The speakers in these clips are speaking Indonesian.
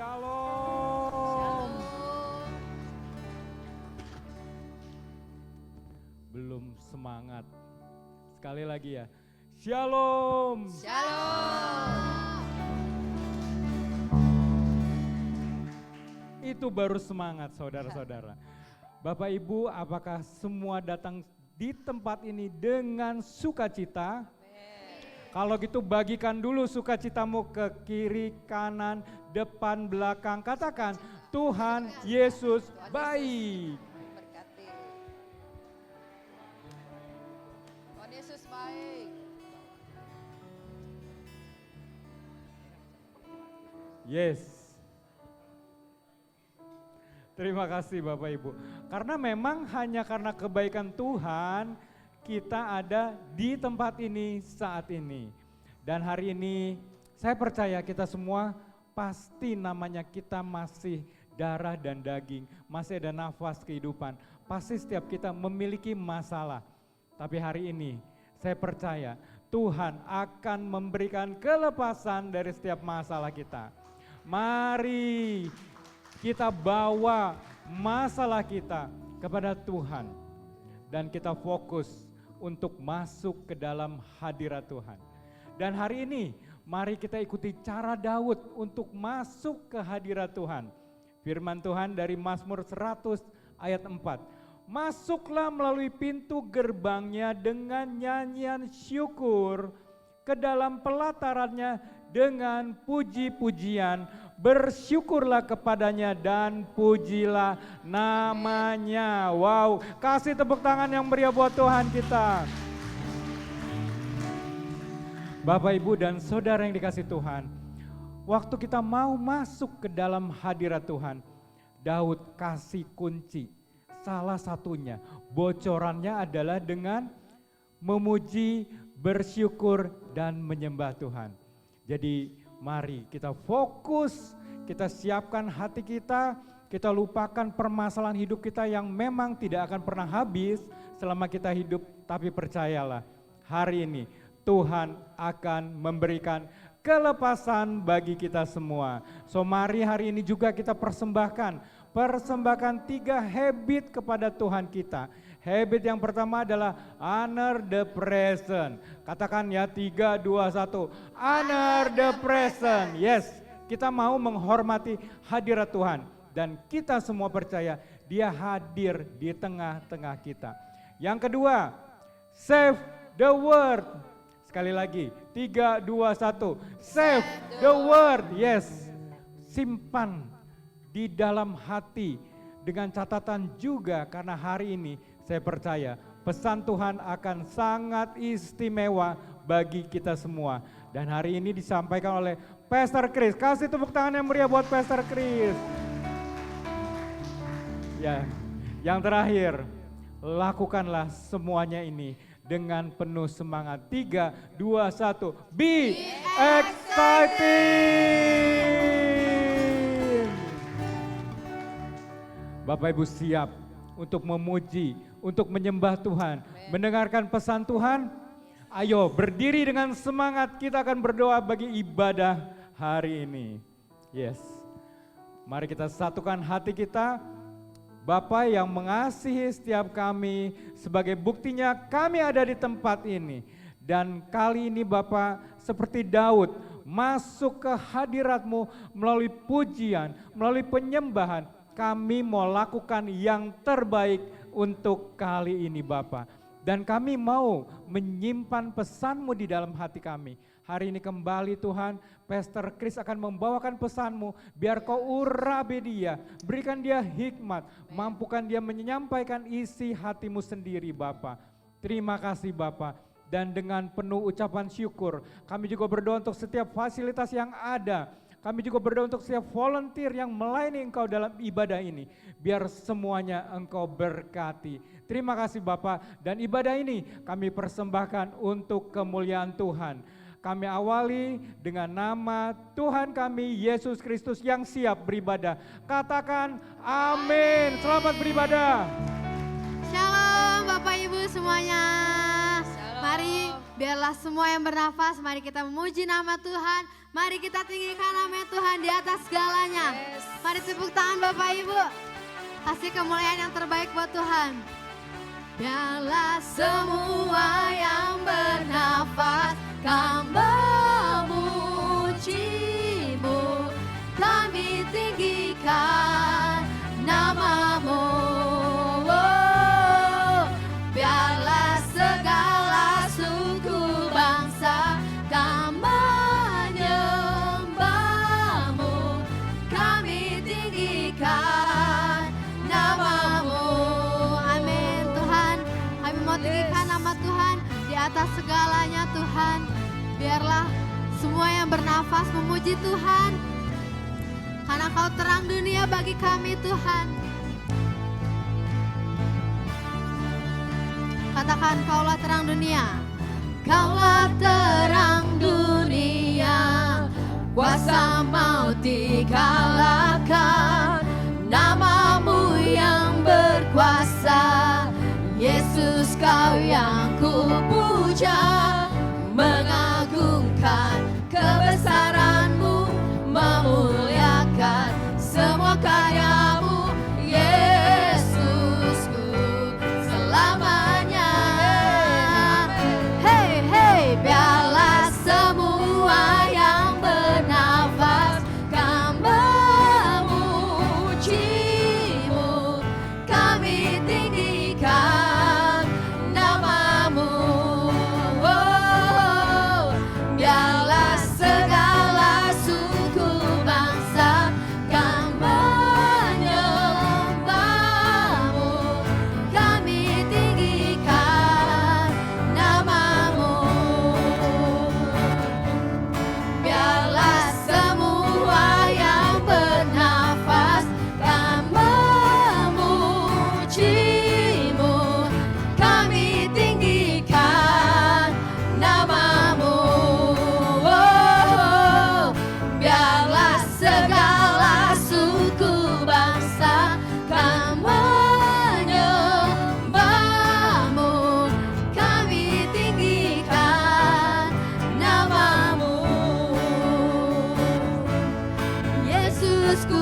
Shalom. Belum semangat. Sekali lagi ya. Shalom. Shalom. Itu baru semangat saudara-saudara. Bapak Ibu, apakah semua datang di tempat ini dengan sukacita? Kalau gitu bagikan dulu sukacitamu ke kiri, kanan, depan, belakang. Katakan, Tuhan Yesus baik. Berkati. Tuhan Yesus baik. Yes. Terima kasih Bapak Ibu. Karena memang hanya karena kebaikan Tuhan kita ada di tempat ini saat ini. Dan hari ini saya percaya kita semua pasti namanya kita masih darah dan daging, masih ada nafas kehidupan. Pasti setiap kita memiliki masalah. Tapi hari ini saya percaya Tuhan akan memberikan kelepasan dari setiap masalah kita. Mari kita bawa masalah kita kepada Tuhan dan kita fokus untuk masuk ke dalam hadirat Tuhan. Dan hari ini mari kita ikuti cara Daud untuk masuk ke hadirat Tuhan. Firman Tuhan dari Mazmur 100 ayat 4. Masuklah melalui pintu gerbangnya dengan nyanyian syukur, ke dalam pelatarannya dengan puji-pujian, bersyukurlah kepadanya dan pujilah namanya. Wow, kasih tepuk tangan yang meriah buat Tuhan kita. Bapak, Ibu, dan Saudara yang dikasih Tuhan, waktu kita mau masuk ke dalam hadirat Tuhan, Daud kasih kunci. Salah satunya, bocorannya adalah dengan memuji, bersyukur, dan menyembah Tuhan. Jadi mari kita fokus, kita siapkan hati kita lupakan permasalahan hidup kita yang memang tidak akan pernah habis selama kita hidup. Tapi percayalah, hari ini Tuhan akan memberikan kelepasan bagi kita semua. So mari hari ini juga kita persembahkan 3 habit kepada Tuhan kita. Habit yang pertama adalah honor the present. Katakan ya 3, 2, 1. Honor the present. Yes, kita mau menghormati hadirat Tuhan. Dan kita semua percaya Dia hadir di tengah-tengah kita. Yang kedua, save the word. Sekali lagi, 3, 2, 1. Save the word. Yes, simpan di dalam hati dengan catatan juga karena hari ini saya percaya pesan Tuhan akan sangat istimewa bagi kita semua. Dan hari ini disampaikan oleh Pastor Chris. Kasih tepuk tangan yang meriah buat Pastor Chris. Ya, yang terakhir, lakukanlah semuanya ini dengan penuh semangat. 3, 2, 1. Be excited. Bapak Ibu siap untuk memuji, untuk menyembah Tuhan, mendengarkan pesan Tuhan. Ayo berdiri dengan semangat, kita akan berdoa bagi ibadah hari ini. Yes, mari kita satukan hati kita. Bapa yang mengasihi setiap kami, sebagai buktinya kami ada di tempat ini. Dan kali ini Bapa seperti Daud masuk ke hadirat-Mu melalui pujian, melalui penyembahan. Kami mau lakukan yang terbaik untuk kali ini Bapa. Dan kami mau menyimpan pesan-Mu di dalam hati kami. Hari ini kembali Tuhan, Pastor Chris akan membawakan pesan-Mu. Biar Kau urapi dia, berikan dia hikmat, mampukan dia menyampaikan isi hati-Mu sendiri Bapa. Terima kasih Bapa. Dan dengan penuh ucapan syukur, kami juga berdoa untuk setiap fasilitas yang ada. Kami juga berdoa untuk setiap volunteer yang melayani Engkau dalam ibadah ini. Biar semuanya Engkau berkati. Terima kasih Bapak. Dan ibadah ini kami persembahkan untuk kemuliaan Tuhan. Kami awali dengan nama Tuhan kami Yesus Kristus yang siap beribadah. Katakan amin. Selamat beribadah. Shalom Bapak Ibu semuanya. Shalom. Mari biarlah semua yang bernafas, mari kita memuji nama Tuhan. Mari kita tinggikan nama Tuhan di atas segalanya. Yes. Mari tepuk tangan Bapak Ibu. Kasih kemuliaan yang terbaik buat Tuhan. Biarlah semua yang bernafas kami memuji-Mu, kami tinggikan nama-Mu. Oh, biarlah segala suku bangsa kan menyembah-Mu, kami tinggikan nama-Mu. Amin. Tuhan, kami mau tinggikan nama Tuhan di atas segalanya Tuhan. Biarlah semua yang bernafas memuji Tuhan, karena Kau terang dunia bagi kami Tuhan. Katakan, Kaulah terang dunia. Kaulah terang dunia, kuasa maut dikalahkan, nama-Mu yang berkuasa. Yesus, Kau yang ku puja, mengagungkan kebesaran-Mu, memuliakan semua karya-Mu, Yesusku, selamanya. Hey, hey, biarlah semua yang bernafas kan memuji-Mu, kami tinggikan nama-Mu. Oh, biarlah segala suku bangsa kan menyembah-Mu, kami tinggikan nama-Mu. Biarlah semua yang bernafas kan memuji-Mu, kami tinggikan nama-Mu. Oh, biarlah segala suku bangsa kan menyembah-Mu, kami tinggikan nama-Mu. Yesusku.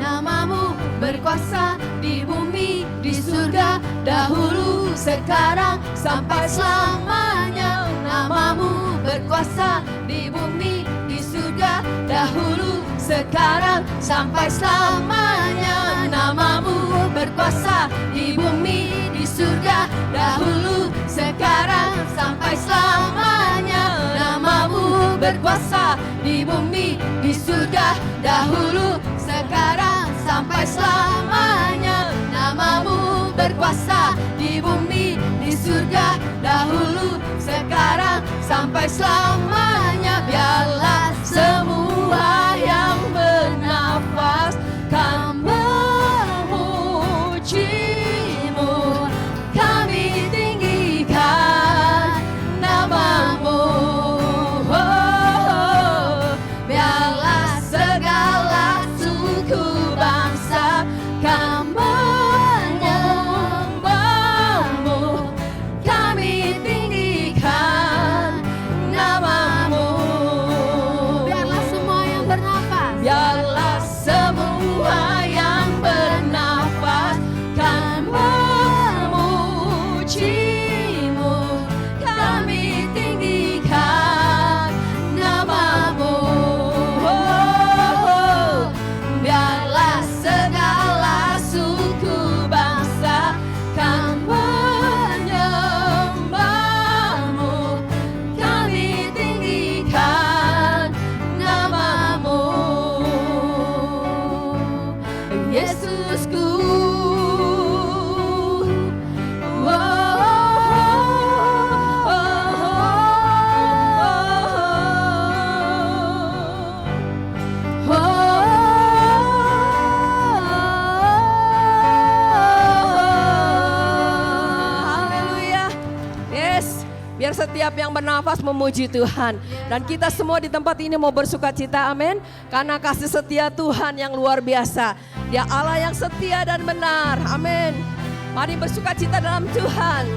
Nama-Mu berkuasa di bumi, di surga, dahulu, sekarang, sampai selamanya. Nama-Mu berkuasa di bumi, di surga, dahulu, sekarang, sampai selamanya. Nama-Mu berkuasa di bumi, di surga, dahulu, sekarang, sampai selamanya. Nama-Mu berkuasa di bumi, di surga, dahulu, sekarang, sampai selamanya. Nama-Mu berkuasa di bumi, di surga, dahulu, sekarang, sampai selamanya. Biarlah semua yang bernafas kan memuji-Mu, kami tinggikan nama-Mu. Oh, biarlah segala suku bangsa kan menyembah-Mu, kami tinggikan nama-Mu. Biar setiap yang bernafas memuji Tuhan. Dan kita semua di tempat ini mau bersuka cita, amin. Karena kasih setia Tuhan yang luar biasa. Dia Allah yang setia dan benar, amin. Mari bersuka cita dalam Tuhan.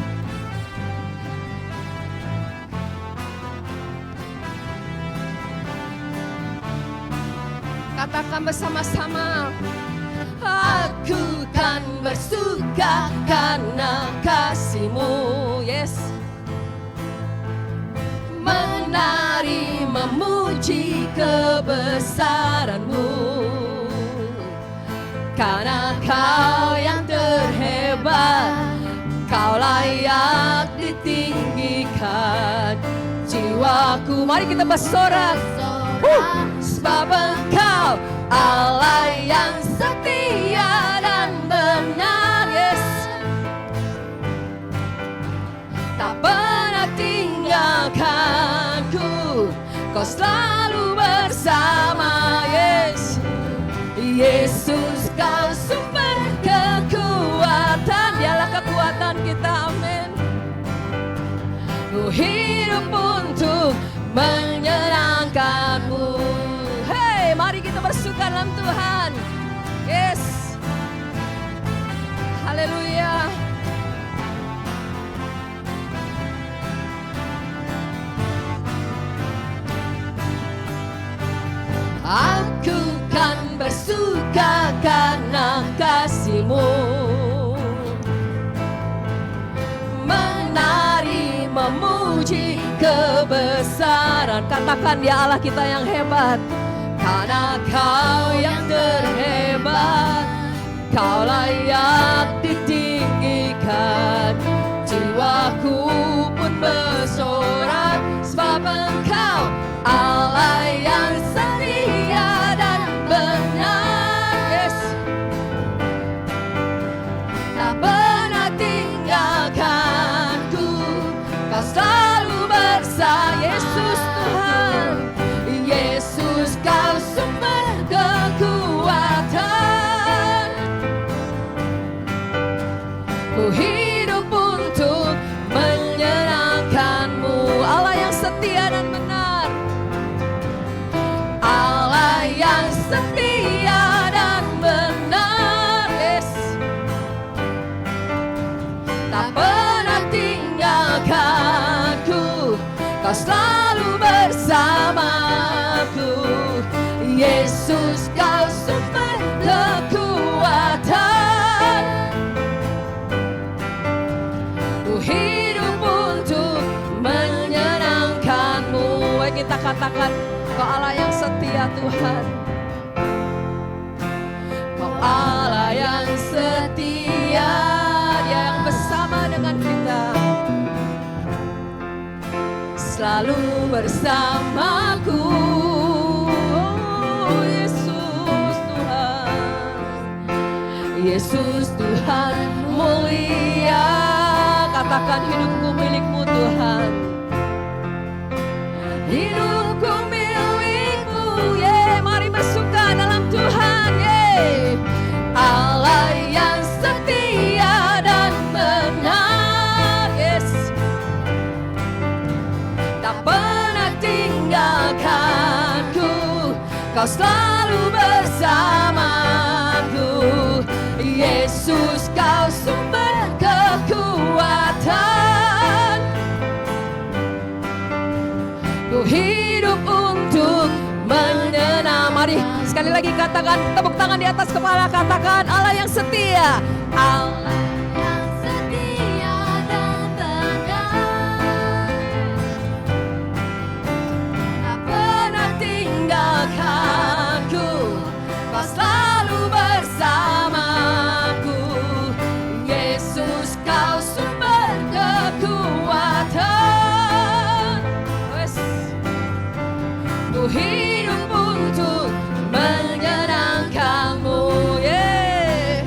Katakan bersama-sama. Aku kan bersuka karena kasih-Mu, yes. Menari memuji kebesaran-Mu, karena Kau yang terhebat, Kau layak ditinggikan. Jiwaku, mari kita bersorak. Sebab Engkau Allah yang setia dan benar, yes. Tak pernah tinggalkanku, Kau selalu bersama, yes. Yesus, Kau sumber kekuatan, Dialah kekuatan kita, amin. Ku hidup untuk menyenangkan-Mu. Hey, mari kita bersuka dalam Tuhan. Yes. Haleluya. Aku kan bersuka karena kasih-Mu, menari memuji kebesaran. Katakan Dia Allah kita yang hebat, karena Kau yang terhebat, Kau layak ditinggikan. Jiwaku pun bersorak, sebab Engkau Allah yang setia dan benar, yes. Tak pernah tinggalkanku, Kau selalu bersama. Yesus Tuhan, Yesus Kau sumber kekuatan. Ku hidup untuk menyenangkan-Mu, Allah yang setia dan benar, Allah yang setia dan benar, yes. Tak pernah tinggalkanku, Kau selalu bersamaku. Yesus Kau sumber kekuatan. Ku hidup untuk menyenangkan-Mu. Mari kita katakan, Kau Allah yang setia Tuhan. Kau Allah yang setia, Dia yang bersama dengan kita, selalu bersamaku. Oh, Yesus Tuhan, Yesus Tuhan mulia. Katakan hidupku milik-Mu Tuhan. Hidupku milik-Mu, yeah. Mari bersuka dalam Tuhan, yeah. Allah yang setia dan benar, yes. Tak pernah tinggalkanku, Kau selalu bersamaku. Yesus Kau sumber kekuatan. Ku hidup untuk menyenang. Mari sekali lagi katakan, tepuk tangan di atas kepala, katakan Allah yang setia. Allah yang setia dan benar, tak pernah tinggalkanku, Kau selalu bersamaku. Yesus Kau sumber kekuatan. Ku hidup untuk menyenangkan-Mu, yeah.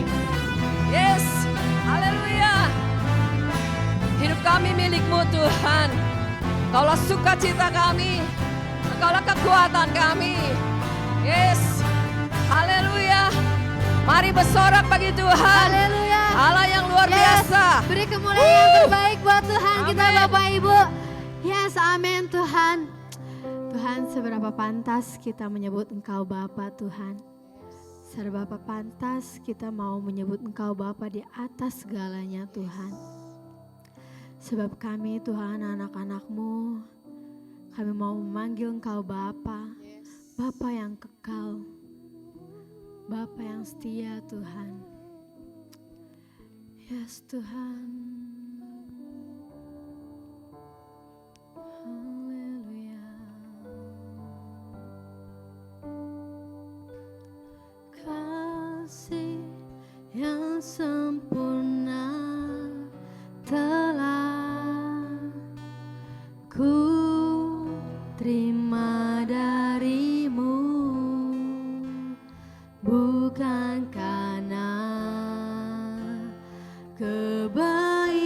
Yes, haleluya. Hidup kami milik-Mu Tuhan. Kaulah sukacita kami, Engkaulah kekuatan kami. Yes, haleluya. Mari bersorak bagi Tuhan. Haleluya. Allah yang luar biasa. Beri kemuliaan yang terbaik buat Tuhan kita, Amin. Bapak Ibu. Yes, amin Tuhan. Tuhan, seberapa pantas kita menyebut Engkau Bapa Tuhan. Seberapa pantas kita mau menyebut Engkau Bapa di atas segalanya Tuhan. Sebab kami Tuhan anak-anak-Mu, kami mau memanggil Engkau Bapa, Bapa yang kekal, Bapa yang setia Tuhan. Yes Tuhan. Haleluya. Kasih yang sempurna telah ku terima darimu, bukan karena kebaikan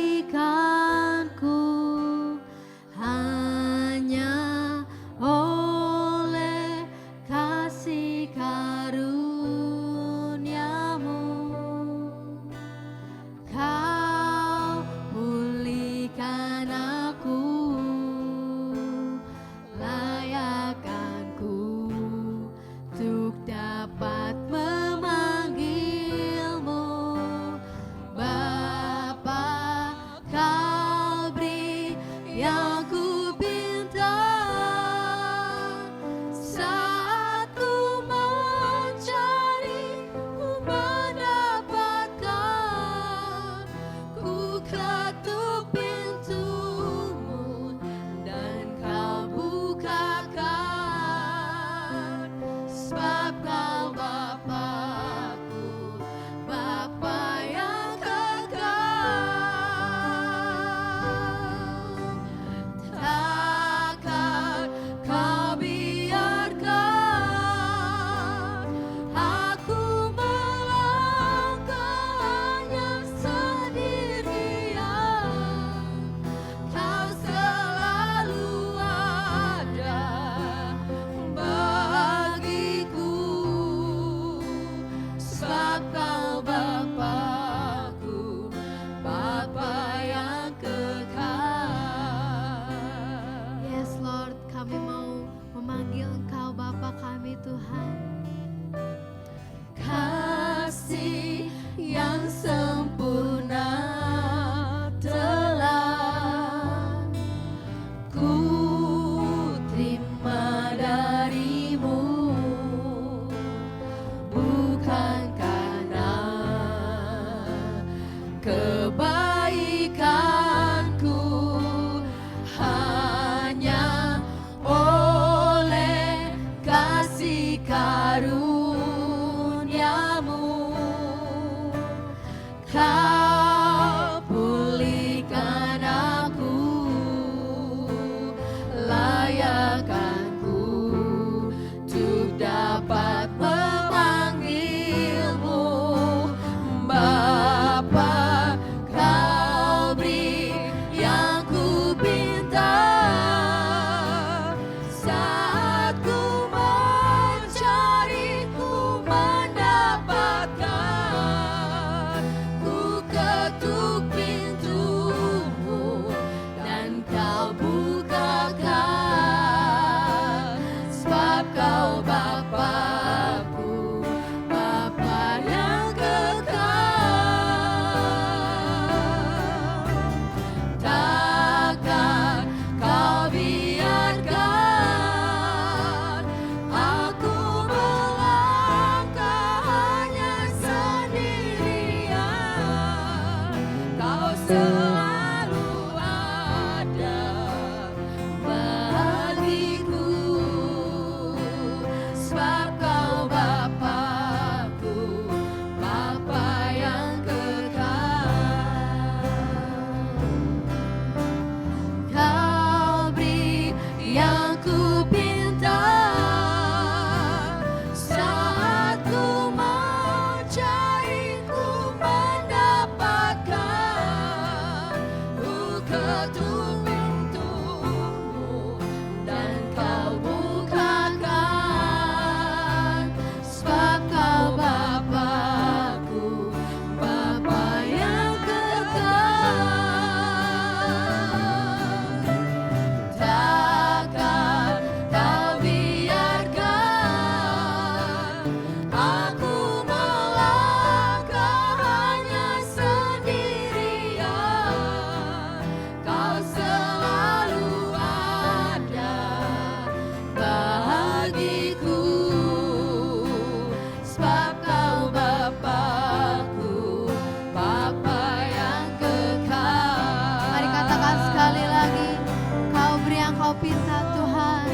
Kau pinta Tuhan,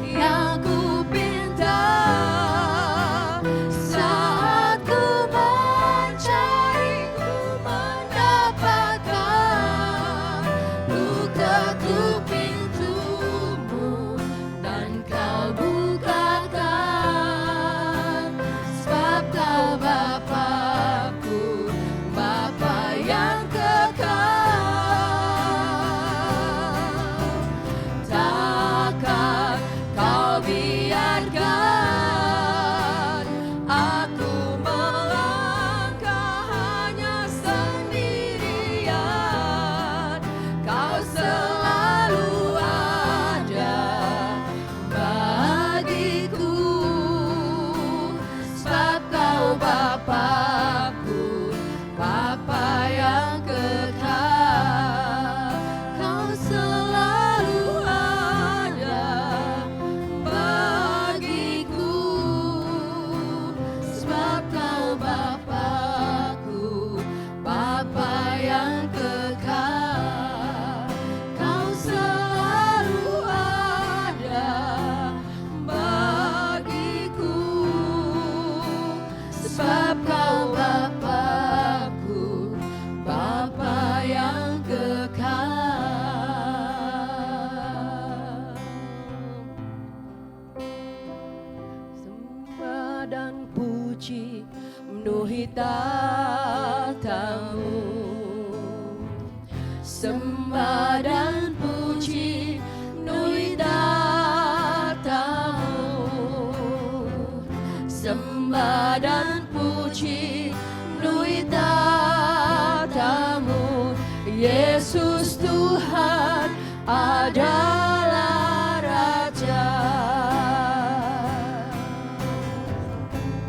yang ku pinta saat ku mencari, ku mendapatkan. Ku ketuk pintumu dan kau bukakan, sebab kau Bapa-Ku, Bapa yang kekal. Takkan kau biarkan aku melangkah hanya sendirian. Kau selalu ada bagiku, sebab kau Bapa-Ku, Bapa yang kekal. Kau selalu ada bagiku, sebab kau Bapa-Ku, Bapa yang kekal. Kau selalu ada bagiku, sebab kau Bapa-Ku, Bapa yang kekal. Sembah dan puji memenuhi tatamu. Sembah dan puji memenuhi tatamu. Sembah dan puji memenuhi tatamu. Yesus Tuhan adalah Raja.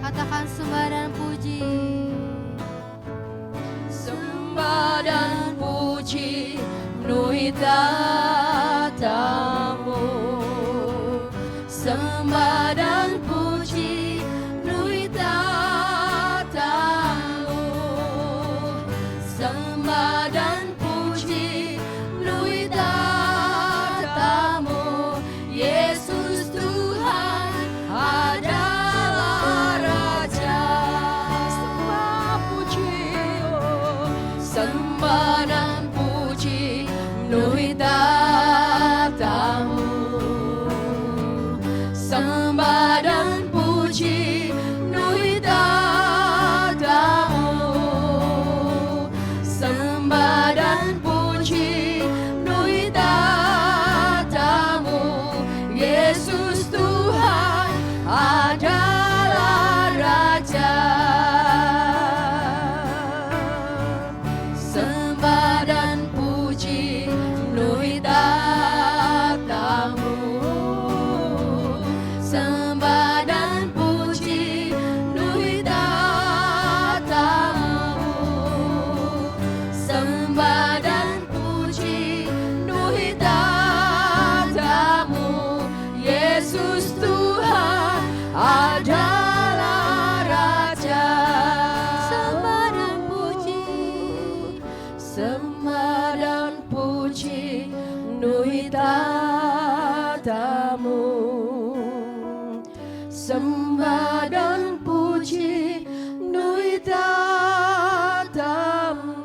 katakan sembah dan puji. Sembah dan puji memenuhi tatamu. Sembah dan puji memenuhi tatamu. Sembah dan puji memenuhi tatamu. Yesus Tuhan adalah Raja. Sembah puji, oh. Sembah dan puji memenuhi tatamu. Sembah dan puji memenuhi tatamu. Sembah dan puji memenuhi tatamu. Yesus Tuhan adalah Raja. Sembah dan puji memenuhi tatamu. Sembah dan puji memenuhi tatamu. Sembah dan puji memenuhi tatamu. Yesus Tuhan adalah Raja. Sembah dan puji. Sembah dan puji memenuhi tatamu. Sembah dan puji memenuhi tatamu.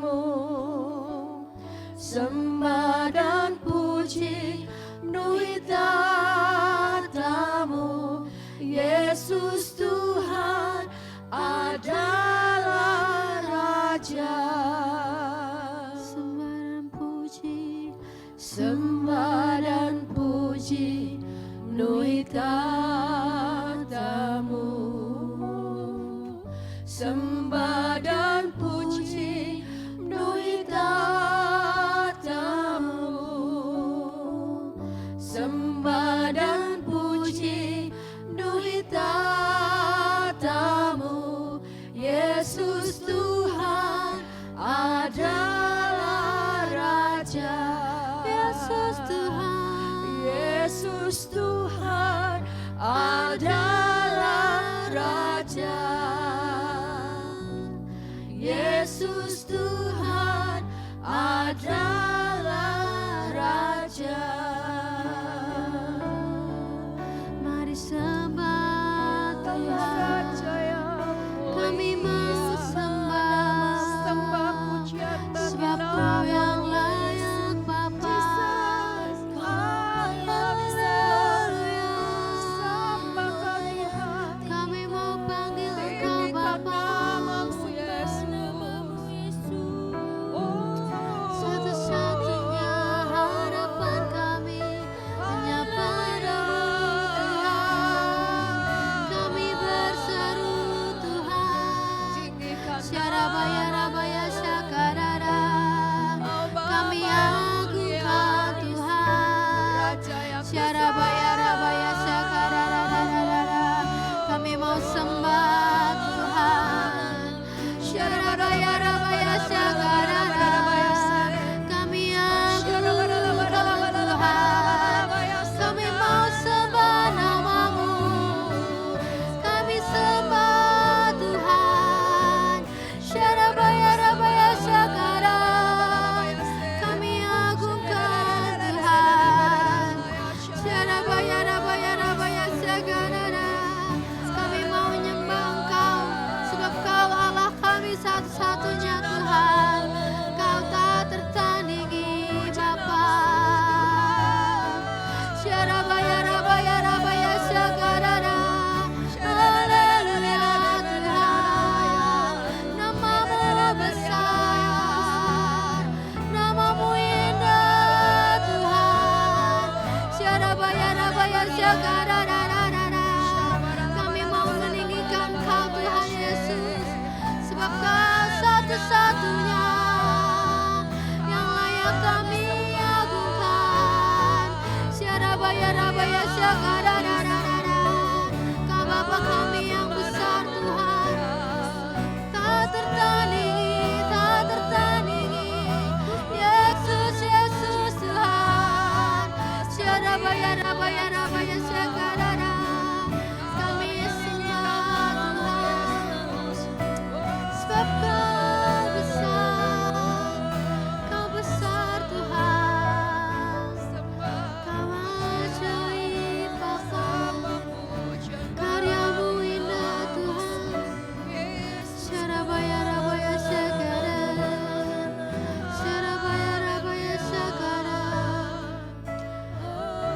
Sembah dan puji memenuhi tatamu. Yesus Tuhan adalah Raja. Sembah dan puji. Sembah dan puji memenuhi tatamu. Sembah dan puji memenuhi tatamu. Sembah dan puji memenuhi tatamu. Yesus Tuhan adalah Raja. Yesus Tuhan. Yesus Tuhan adalah Raja. Syarabaya rabaya rabaya syakarara. Haleluya Tuhan, namamu besar, namamu indah Tuhan. Syarabaya rabaya syakarara. Kami mau meninggikan Kau Tuhan Yesus, sebab Kau satu-satunya yang layak kami agungkan. Syarabaya rabaya syakarara. Kau Bapa kami yang besar Tuhan, tak tertandingi, tak tertandingi. Yesus, Yesus Tuhan. Syarabaya rabaya rabaya syakarara. Kami sembah Tuhan, sebab Kau besar Tuhan. Kau ajaib Bapa, karyamu indah Tuhan. Syarabaya rabaya syakarara. Syarabaya rabaya syakarara.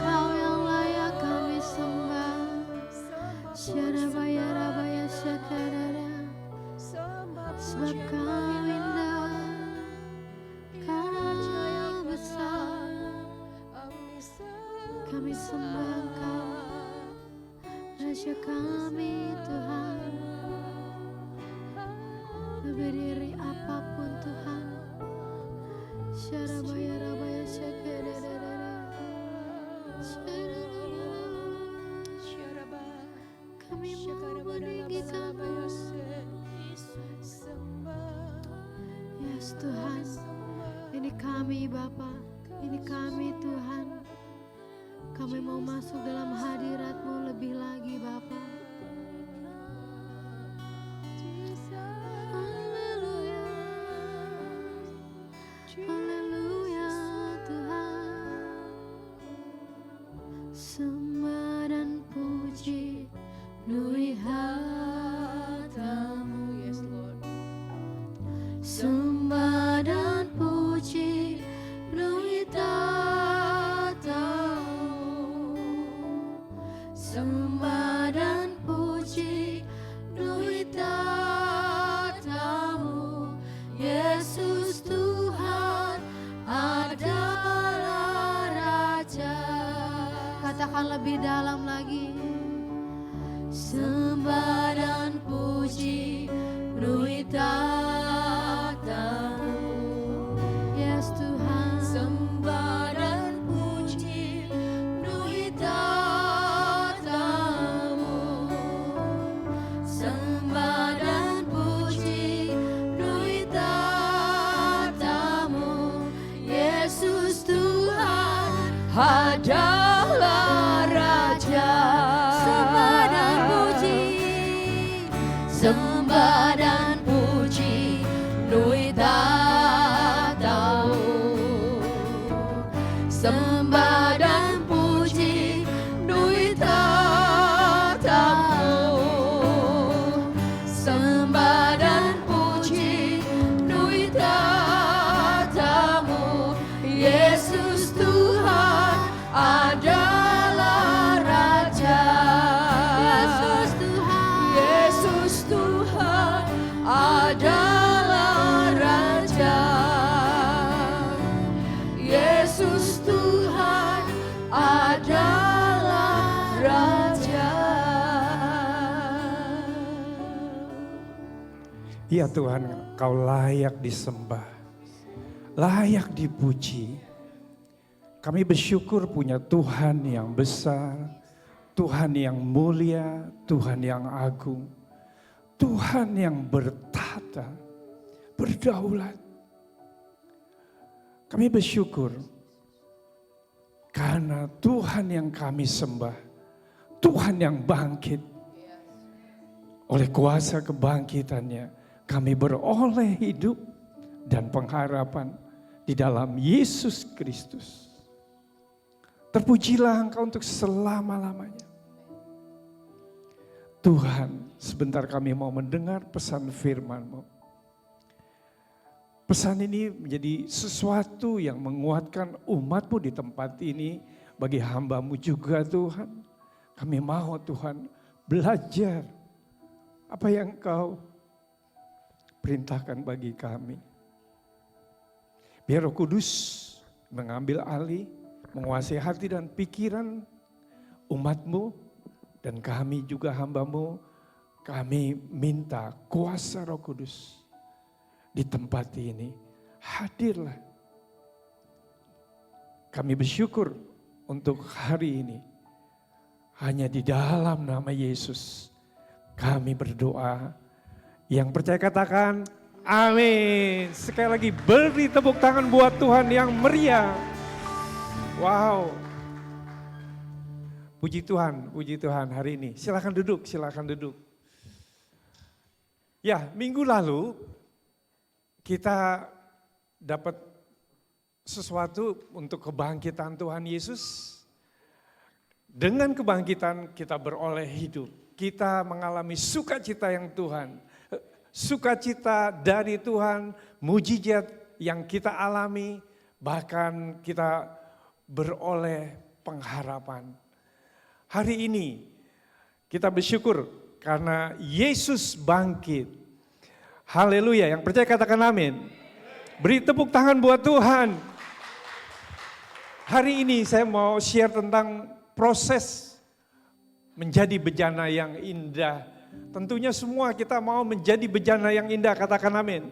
Kau yang layak kami sembah. Syarabaya rabaya syakarara. Sebab Kau indah, Kau besar. Kami sembah Engkau, Raja kami Tuhan. Lebih dari apapun Tuhan. Syarabaya rabaya syakarara. Kami mau meninggikan-Mu. Yes Tuhan, ini kami Bapa, ini kami Tuhan. Kami mau masuk dalam hadirat-Mu lebih lagi Bapa. Haleluya, haleluya Tuhan. Sembah dan puji penuhi hati-Mu. Yes, Lord. Sembah dan puji penuhi tata-Mu. Sembah dan puji penuhi tata-Mu. Yesus Tuhan adalah Raja. Katakan lebih dalam lagi. Sembah dan puji penuhi tata-Mu. Yes Tuhan. Sembah dan puji penuhi tata-Mu. Sembah dan puji penuhi tata-Mu. Yesus Tuhan adalah Raja. Sembah dan puji, sembah dan puji penuhi tata-Mu. Sembah dan puji penuhi tata-Mu. Sembah dan puji penuhi tata-Mu. Yesus Tuhan adalah Raja. Yesus Tuhan, Yesus Tuhan adalah Raja. Yesus Tuhan adalah Raja. Ya Tuhan, Kau layak disembah, layak dipuji. Kami bersyukur punya Tuhan yang besar, Tuhan yang mulia, Tuhan yang agung, Tuhan yang bertata, berdaulat. Kami bersyukur karena Tuhan yang kami sembah, Tuhan yang bangkit. Oleh kuasa kebangkitannya, kami beroleh hidup dan pengharapan di dalam Yesus Kristus. Terpujilah Engkau untuk selama-lamanya. Tuhan, sebentar kami mau mendengar pesan firman-Mu. pesan ini menjadi sesuatu yang menguatkan umat-Mu di tempat ini, bagi hamba-Mu juga Tuhan. Kami mau Tuhan belajar apa yang Engkau perintahkan bagi kami. Biar Roh Kudus mengambil alih, menguasai hati dan pikiran umat-Mu, dan kami juga hamba-Mu. Kami minta kuasa Roh Kudus di tempat ini. Hadirlah. Kami bersyukur untuk hari ini. Hanya di dalam nama Yesus kami berdoa. Yang percaya katakan amin. Sekali lagi beri tepuk tangan buat Tuhan yang meriah. Wow. Puji Tuhan hari ini. Silakan duduk. Ya, minggu lalu kita dapat sesuatu untuk kebangkitan Tuhan Yesus. Dengan kebangkitan kita beroleh hidup. Kita mengalami sukacita yang Tuhan. Sukacita dari Tuhan, mujizat yang kita alami. Bahkan kita beroleh pengharapan. Hari ini kita bersyukur karena Yesus bangkit. Haleluya, yang percaya katakan amin. Beri tepuk tangan buat Tuhan. Hari ini saya mau share tentang proses menjadi bejana yang indah. Tentunya semua kita mau menjadi bejana yang indah, katakan amin.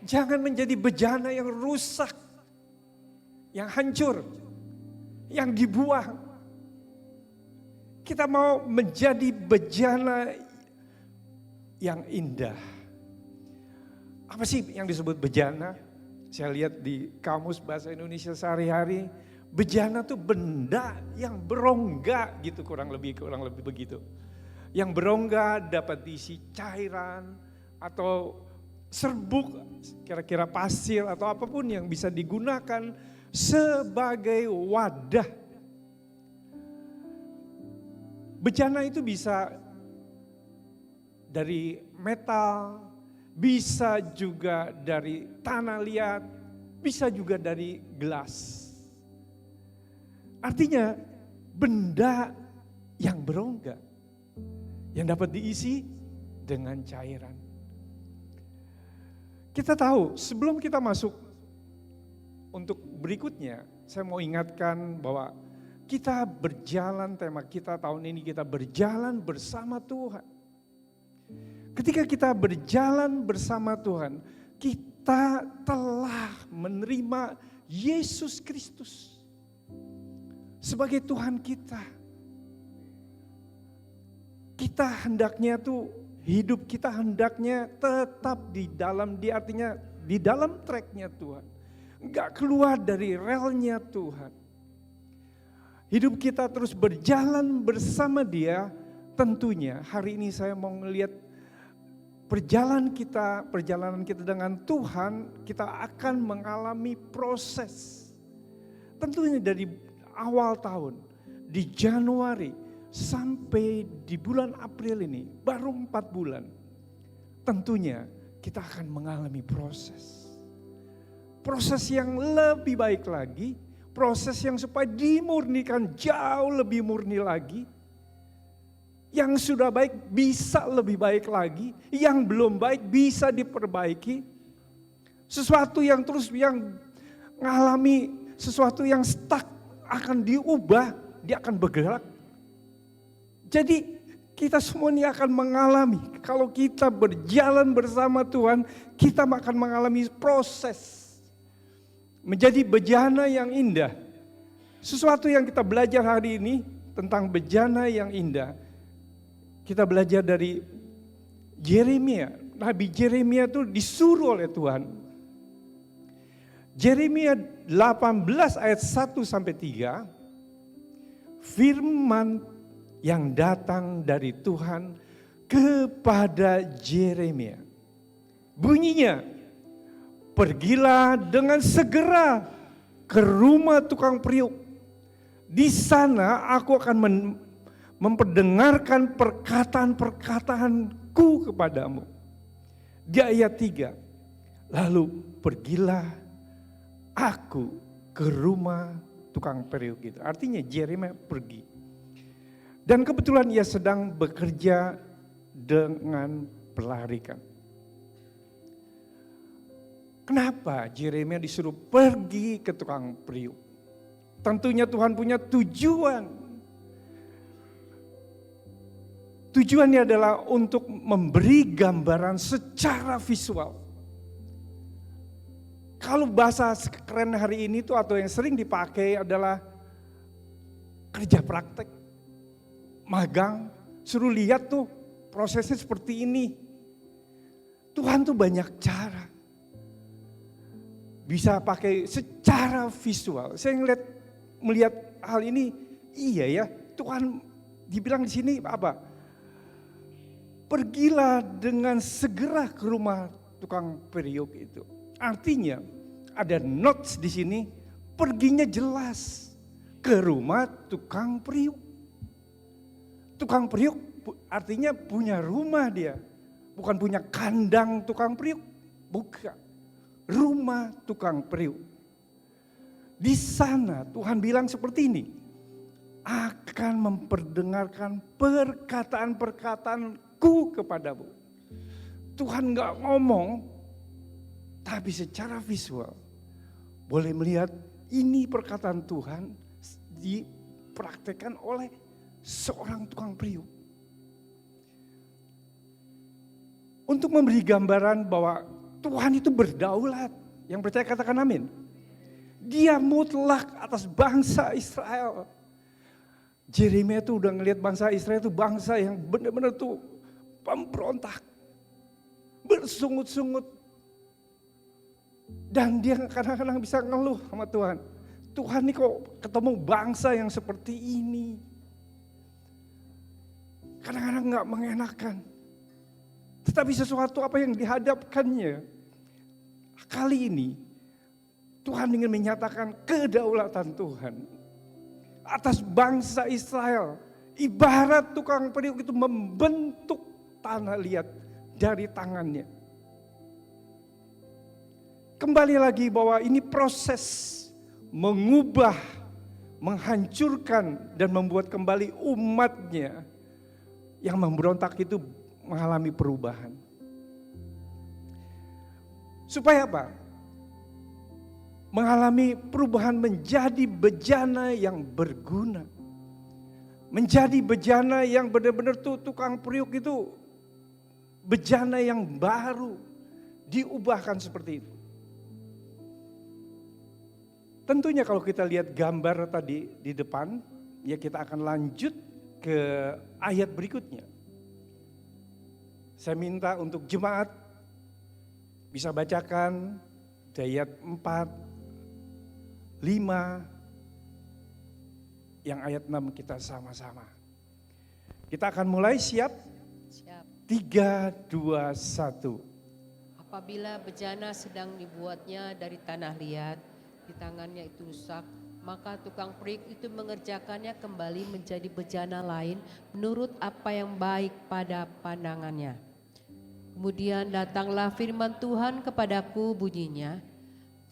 Jangan menjadi bejana yang rusak, yang hancur, yang dibuang. Kita mau menjadi bejana yang indah. Apa sih yang disebut bejana? Saya lihat di kamus bahasa Indonesia sehari-hari, bejana tuh benda yang berongga gitu, kurang lebih begitu. Yang berongga dapat diisi cairan atau serbuk, kira-kira pasir atau apapun yang bisa digunakan sebagai wadah. Bejana itu bisa dari metal, bisa juga dari tanah liat, bisa juga dari gelas. Artinya benda yang berongga, yang dapat diisi dengan cairan. Kita tahu sebelum kita masuk untuk berikutnya, saya mau ingatkan bahwa kita berjalan, tema kita tahun ini kita berjalan bersama Tuhan. Ketika kita berjalan bersama Tuhan, kita telah menerima Yesus Kristus sebagai Tuhan kita. Kita hendaknya tuh hidup kita hendaknya tetap di dalam, artinya di dalam tracknya Tuhan. Enggak keluar dari relnya Tuhan. Hidup kita terus berjalan bersama Dia. Tentunya hari ini saya mau melihat perjalanan kita dengan Tuhan, kita akan mengalami proses. Tentunya dari awal tahun, di Januari sampai di bulan April ini, baru 4 bulan. Tentunya kita akan mengalami proses. Proses yang lebih baik lagi, proses yang supaya dimurnikan jauh lebih murni lagi. Yang sudah baik bisa lebih baik lagi, yang belum baik bisa diperbaiki. Sesuatu yang terus yang mengalami sesuatu yang stuck akan diubah, dia akan bergerak. Jadi kita semua ini akan mengalami, kalau kita berjalan bersama Tuhan, kita akan mengalami proses menjadi bejana yang indah. Sesuatu yang kita belajar hari ini tentang bejana yang indah, kita belajar dari Yeremia. Nabi Yeremia itu disuruh oleh Tuhan. Yeremia 18 ayat 1 sampai 3, firman yang datang dari Tuhan kepada Yeremia. Bunyinya, pergilah dengan segera ke rumah tukang periuk. Di sana aku akan memperdengarkan perkataan-perkataanku kepadamu. Di ayat 3, Lalu pergilah aku ke rumah tukang periuk itu. Artinya Yeremia pergi. Dan kebetulan ia sedang bekerja dengan pelarikan. Kenapa Yeremia disuruh pergi ke tukang periuk? Tentunya Tuhan punya tujuan. Tujuannya adalah untuk memberi gambaran secara visual. Kalau bahasa keren hari ini tuh atau yang sering dipakai adalah kerja praktek, magang, suruh lihat tuh prosesnya seperti ini. Tuhan tuh banyak cara. Bisa pakai secara visual. Saya melihat hal ini, iya ya, Tuhan dibilang di sini apa? Pergilah dengan segera ke rumah tukang periuk itu. Artinya ada notes di sini, perginya jelas ke rumah tukang periuk. Tukang periuk artinya punya rumah dia, bukan punya kandang tukang periuk, bukan. Rumah tukang periuk. Di sana Tuhan bilang seperti ini, akan memperdengarkan perkataan-perkataanku kepadamu. Tuhan gak ngomong, tapi secara visual boleh melihat ini perkataan Tuhan dipraktekkan oleh seorang tukang periuk. Untuk memberi gambaran bahwa Tuhan itu berdaulat. Yang percaya katakan amin. Dia mutlak atas bangsa Israel. Yeremia tuh udah ngelihat bangsa Israel itu bangsa yang benar-benar tuh pemberontak. Bersungut-sungut. Dan dia kadang-kadang bisa ngeluh sama Tuhan. Tuhan nih kok ketemu bangsa yang seperti ini. Kadang-kadang gak mengenakan. Tetapi sesuatu apa yang dihadapkannya. Kali ini Tuhan ingin menyatakan kedaulatan Tuhan atas bangsa Israel. Ibarat tukang periuk itu membentuk tanah liat dari tangannya. Kembali lagi bahwa ini proses mengubah, menghancurkan dan membuat kembali umatnya yang memberontak itu mengalami perubahan. Supaya apa? Mengalami perubahan menjadi bejana yang berguna. Menjadi bejana yang benar-benar tuh tukang periuk itu bejana yang baru. Diubahkan seperti itu. Tentunya kalau kita lihat gambar tadi di depan, ya kita akan lanjut ke ayat berikutnya. Saya minta untuk jemaat bisa bacakan ayat 4, 5, yang ayat 6 kita sama-sama. Kita akan mulai, siap? Siap. 3, 2, 1. Apabila bejana sedang dibuatnya dari tanah liat, di tangannya itu rusak, maka tukang periuk itu mengerjakannya kembali menjadi bejana lain menurut apa yang baik pada pandangannya. Kemudian datanglah firman Tuhan kepadaku bunyinya,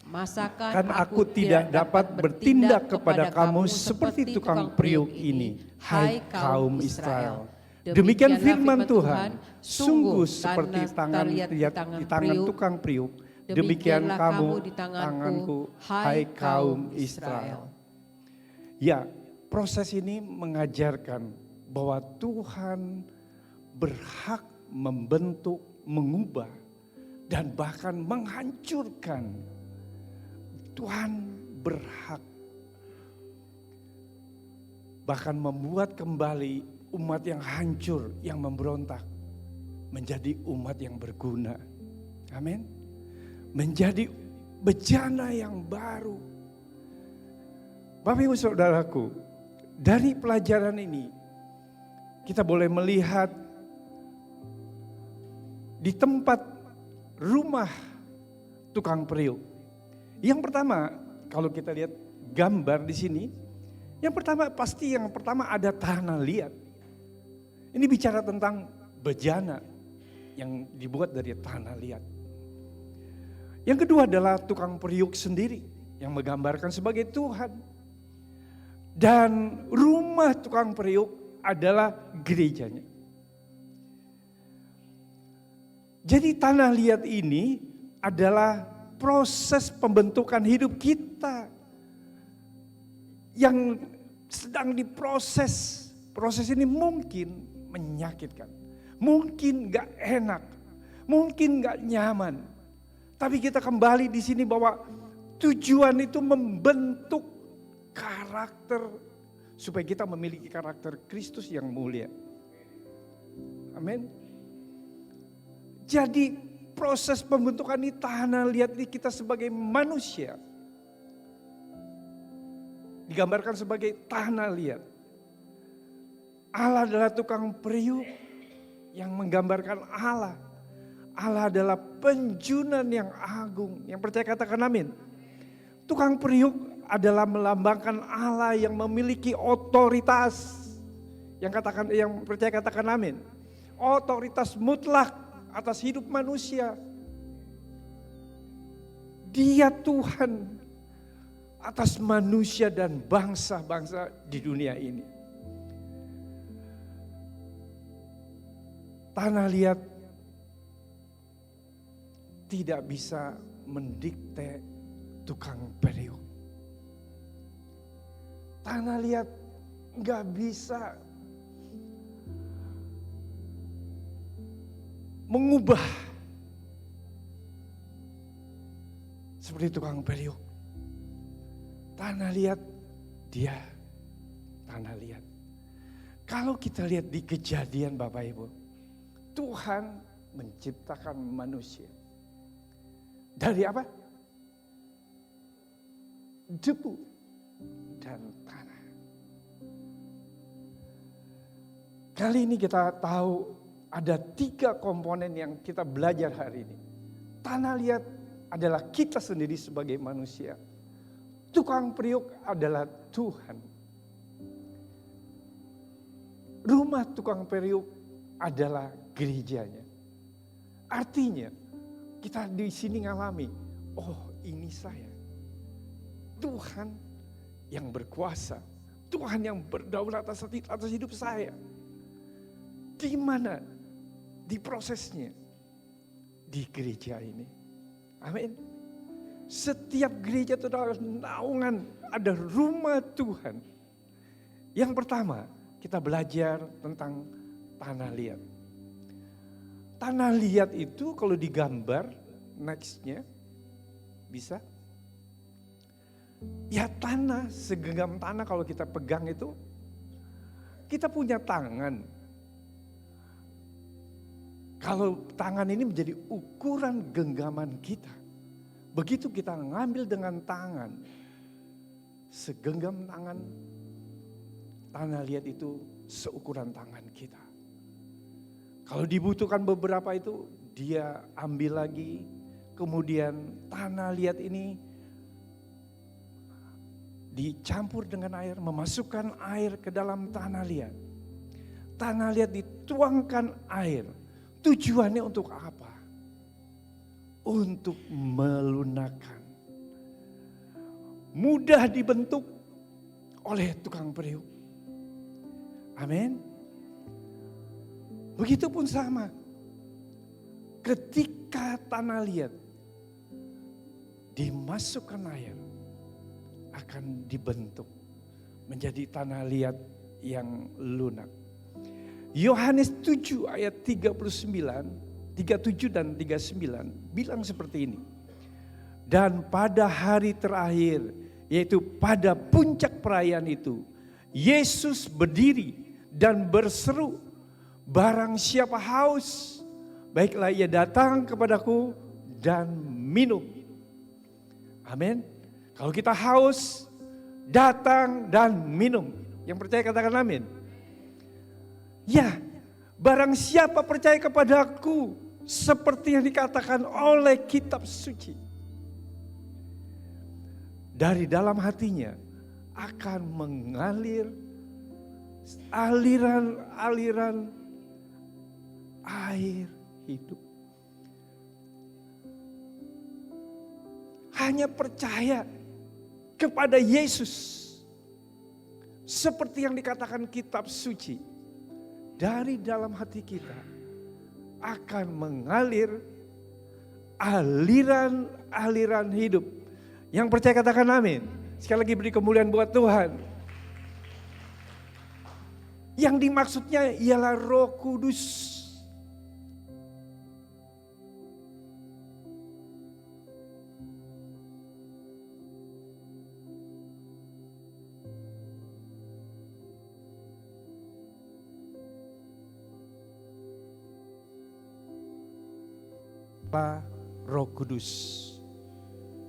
masakan Kan aku tidak dapat bertindak kepada kamu seperti tukang periuk ini, hai kaum Israel. Demikian firman Tuhan, sungguh seperti tangan liat di tangan tukang periuk, demikian kamu di tanganku, hai kaum Israel. Ya, proses ini mengajarkan bahwa Tuhan berhak membentuk, mengubah, dan bahkan menghancurkan. Tuhan berhak bahkan membuat kembali umat yang hancur, yang memberontak, menjadi umat yang berguna. Amin. Menjadi bejana yang baru. Bapak Ibu Saudaraku, dari pelajaran ini kita boleh melihat di tempat rumah tukang periuk. Yang pertama, kalau kita lihat gambar di sini, yang pertama ada tanah liat. Ini bicara tentang bejana yang dibuat dari tanah liat. Yang kedua adalah tukang periuk sendiri yang menggambarkan sebagai Tuhan. Dan rumah tukang periuk adalah gerejanya. Jadi tanah liat ini adalah proses pembentukan hidup kita yang sedang diproses. Proses ini mungkin menyakitkan, mungkin gak enak, mungkin gak nyaman. Tapi kita kembali di sini bahwa tujuan itu membentuk karakter supaya kita memiliki karakter Kristus yang mulia. Amin. Jadi proses pembentukan ini tanah liat ini kita sebagai manusia digambarkan sebagai tanah liat. Allah adalah tukang periuk yang menggambarkan Allah. Allah adalah penjunan yang agung. Yang percaya katakan amin. Tukang periuk adalah melambangkan Allah yang memiliki otoritas. Yang percaya katakan amin. Otoritas mutlak atas hidup manusia. Dia Tuhan atas manusia dan bangsa-bangsa di dunia ini. Tanah liat tidak bisa mendikte tukang periuk. Tanah liat nggak bisa mengubah seperti tukang periuk. Tanah liat dia tanah liat. Kalau kita lihat di Kejadian Bapak Ibu, Tuhan menciptakan manusia. Dari apa? Debu dan tanah. Kali ini kita tahu ada 3 komponen yang kita belajar hari ini. Tanah liat adalah kita sendiri sebagai manusia. Tukang periuk adalah Tuhan. Rumah tukang periuk adalah gerejanya. Artinya kita di sini ngalami, oh ini saya. Tuhan yang berkuasa, Tuhan yang berdaulat atas hidup saya. Di mana? Di prosesnya. Di gereja ini. Amin. Setiap gereja itu adalah naungan, ada rumah Tuhan. Yang pertama, kita belajar tentang tanah liat. Tanah liat itu kalau digambar, nextnya bisa. Ya tanah, segenggam tanah kalau kita pegang itu, kita punya tangan. Kalau tangan ini menjadi ukuran genggaman kita. Begitu kita ngambil dengan tangan, segenggam tangan, tanah liat itu seukuran tangan kita. Kalau dibutuhkan beberapa itu, dia ambil lagi. Kemudian tanah liat ini dicampur dengan air, memasukkan air ke dalam tanah liat. Tanah liat dituangkan air. Tujuannya untuk apa? Untuk melunakkan. Mudah dibentuk oleh tukang periuk. Amin. Begitupun sama. Ketika tanah liat dimasukkan air, akan dibentuk menjadi tanah liat yang lunak. Yohanes 7 ayat 37 dan 39 bilang seperti ini. Dan pada hari terakhir, yaitu pada puncak perayaan itu, Yesus berdiri dan berseru, barang siapa haus, baiklah ia datang kepadaku dan minum. Amin. Kalau kita haus, datang dan minum. Yang percaya katakan amin. Ya, barang siapa percaya kepadaku, seperti yang dikatakan oleh kitab suci. Dari dalam hatinya akan mengalir aliran-aliran air hidup. hanya percaya kepada Yesus. Seperti yang dikatakan kitab suci, dari dalam hati kita akan mengalir aliran-aliran hidup. Yang percaya katakan amin. Sekali lagi beri kemuliaan buat Tuhan. Yang dimaksudnya ialah Roh Kudus. Roh Kudus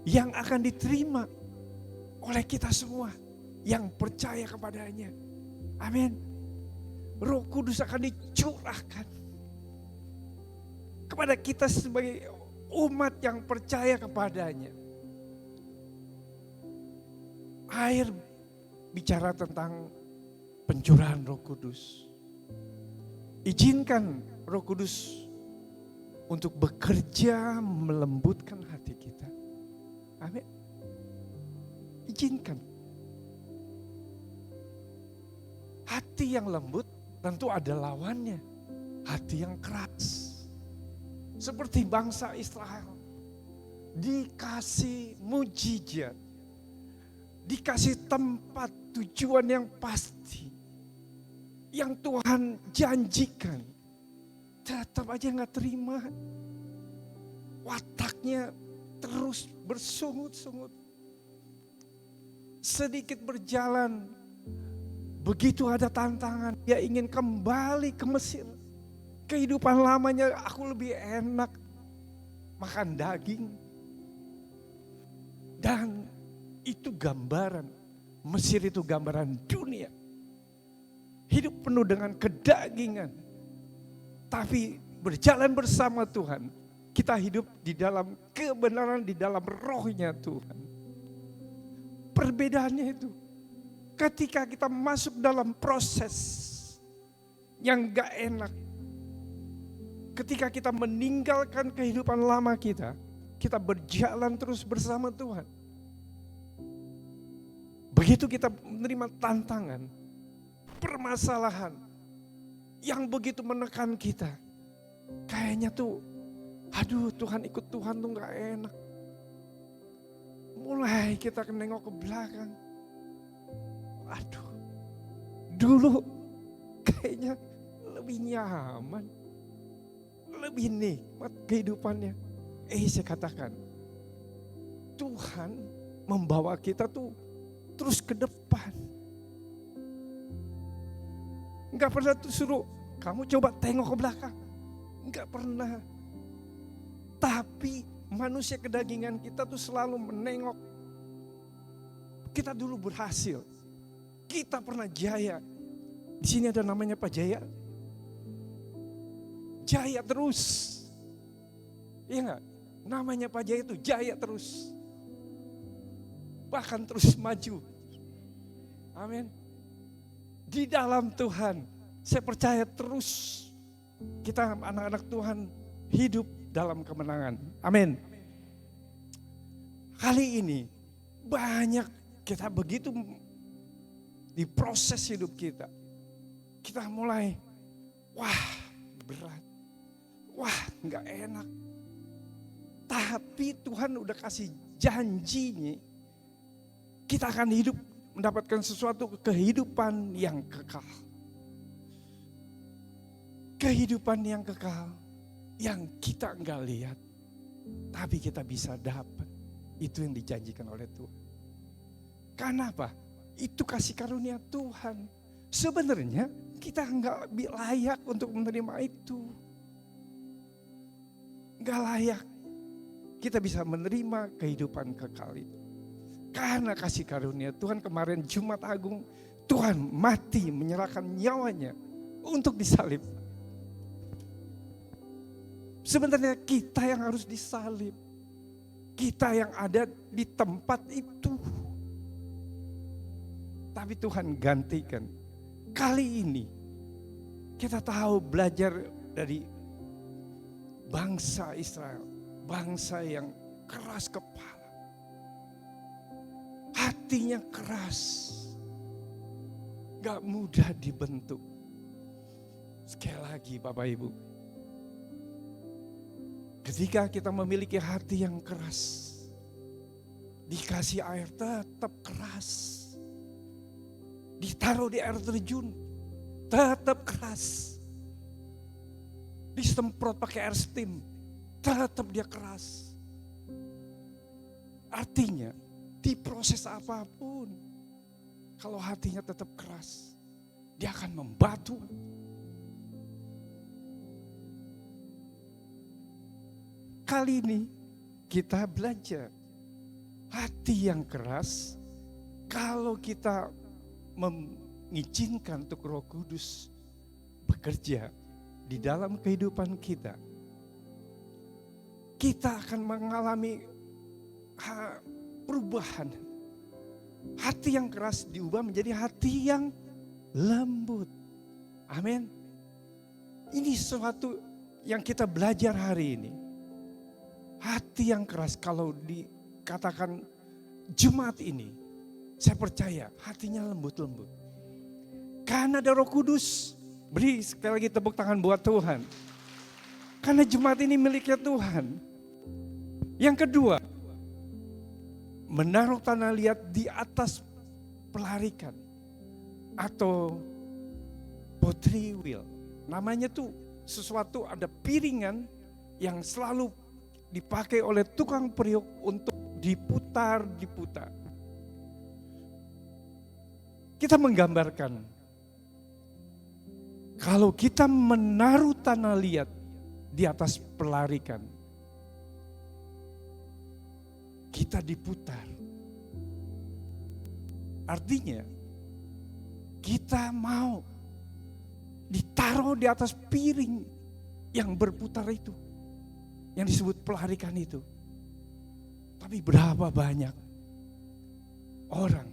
yang akan diterima oleh kita semua yang percaya kepadanya. Amin. Roh Kudus akan dicurahkan kepada kita sebagai umat yang percaya kepadanya. Air bicara tentang pencurahan Roh Kudus. Izinkan Roh Kudus untuk bekerja melembutkan hati kita. Amin. Izinkan. Hati yang lembut tentu ada lawannya. Hati yang keras. Seperti bangsa Israel. Dikasih mujizat. Dikasih tempat tujuan yang pasti. Yang Tuhan janjikan. Tetap aja gak terima. Wataknya terus bersungut-sungut. Sedikit berjalan. Begitu ada tantangan. Dia ingin kembali ke Mesir. Kehidupan lamanya aku lebih enak. Makan daging. Dan itu gambaran. Mesir itu gambaran dunia. Hidup penuh dengan kedagingan. Tapi berjalan bersama Tuhan, kita hidup di dalam kebenaran, di dalam rohnya Tuhan. Perbedaannya itu, ketika kita masuk dalam proses yang gak enak, ketika kita meninggalkan kehidupan lama kita berjalan terus bersama Tuhan. Begitu kita menerima tantangan, permasalahan, yang begitu menekan kita. Kayaknya tuh, aduh Tuhan ikut Tuhan tuh gak enak. Mulai kita nengok ke belakang. Aduh, dulu kayaknya lebih nyaman. Lebih nikmat kehidupannya. Saya katakan, Tuhan membawa kita tuh terus ke depan. Enggak pernah tuh suruh kamu coba tengok ke belakang. Enggak pernah. Tapi manusia kedagingan kita tuh selalu menengok. Kita dulu berhasil. Kita pernah jaya. Di sini ada namanya Pak Jaya. Jaya terus. Iya enggak? Namanya Pak Jaya itu jaya terus. Bahkan terus maju. Amin. Di dalam Tuhan, saya percaya terus kita anak-anak Tuhan hidup dalam kemenangan. Amin. Kali ini banyak kita begitu di proses hidup kita. Kita mulai, wah berat, wah gak enak. Tapi Tuhan udah kasih janjinya, kita akan hidup mendapatkan sesuatu kehidupan yang kekal. Kehidupan yang kekal yang kita enggak lihat, tapi kita bisa dapat. Itu yang dijanjikan oleh Tuhan. Karena apa? Itu kasih karunia Tuhan. Sebenarnya kita enggak layak untuk menerima itu. Enggak layak. Kita bisa menerima kehidupan kekal itu. Karena kasih karunia Tuhan, kemarin Jumat Agung, Tuhan mati menyerahkan nyawanya untuk disalib. Sebenarnya kita yang harus disalib. Kita yang ada di tempat itu. Tapi Tuhan gantikan. Kali ini kita tahu belajar dari bangsa Israel. Bangsa yang keras kepala. hatinya keras, gak mudah dibentuk. Sekali lagi Bapak Ibu, ketika kita memiliki hati yang keras, dikasih air tetap keras. Ditaruh di air terjun, tetap keras. Disemprot pakai air steam, tetap dia keras. Artinya, di proses apapun, kalau hatinya tetap keras, dia akan membatu. Kali ini kita belajar hati yang keras. Kalau kita mengizinkan untuk Roh Kudus bekerja di dalam kehidupan kita, kita akan mengalami perubahan. Hati yang keras diubah menjadi hati yang lembut. Amin. Ini sesuatu yang kita belajar hari ini. Hati yang keras, kalau dikatakan jemaat ini, saya percaya hatinya lembut-lembut. Karena ada Roh Kudus. Beri sekali lagi tepuk tangan buat Tuhan. Karena jemaat ini miliknya Tuhan. Yang kedua, menaruh tanah liat di atas pelarikan atau pottery wheel. Namanya tuh sesuatu, ada piringan yang selalu dipakai oleh tukang periuk untuk diputar. Kita menggambarkan, kalau kita menaruh tanah liat di atas pelarikan, kita diputar. Artinya, kita mau ditaruh di atas piring yang berputar itu, yang disebut pelarikan itu. Tapi berapa banyak orang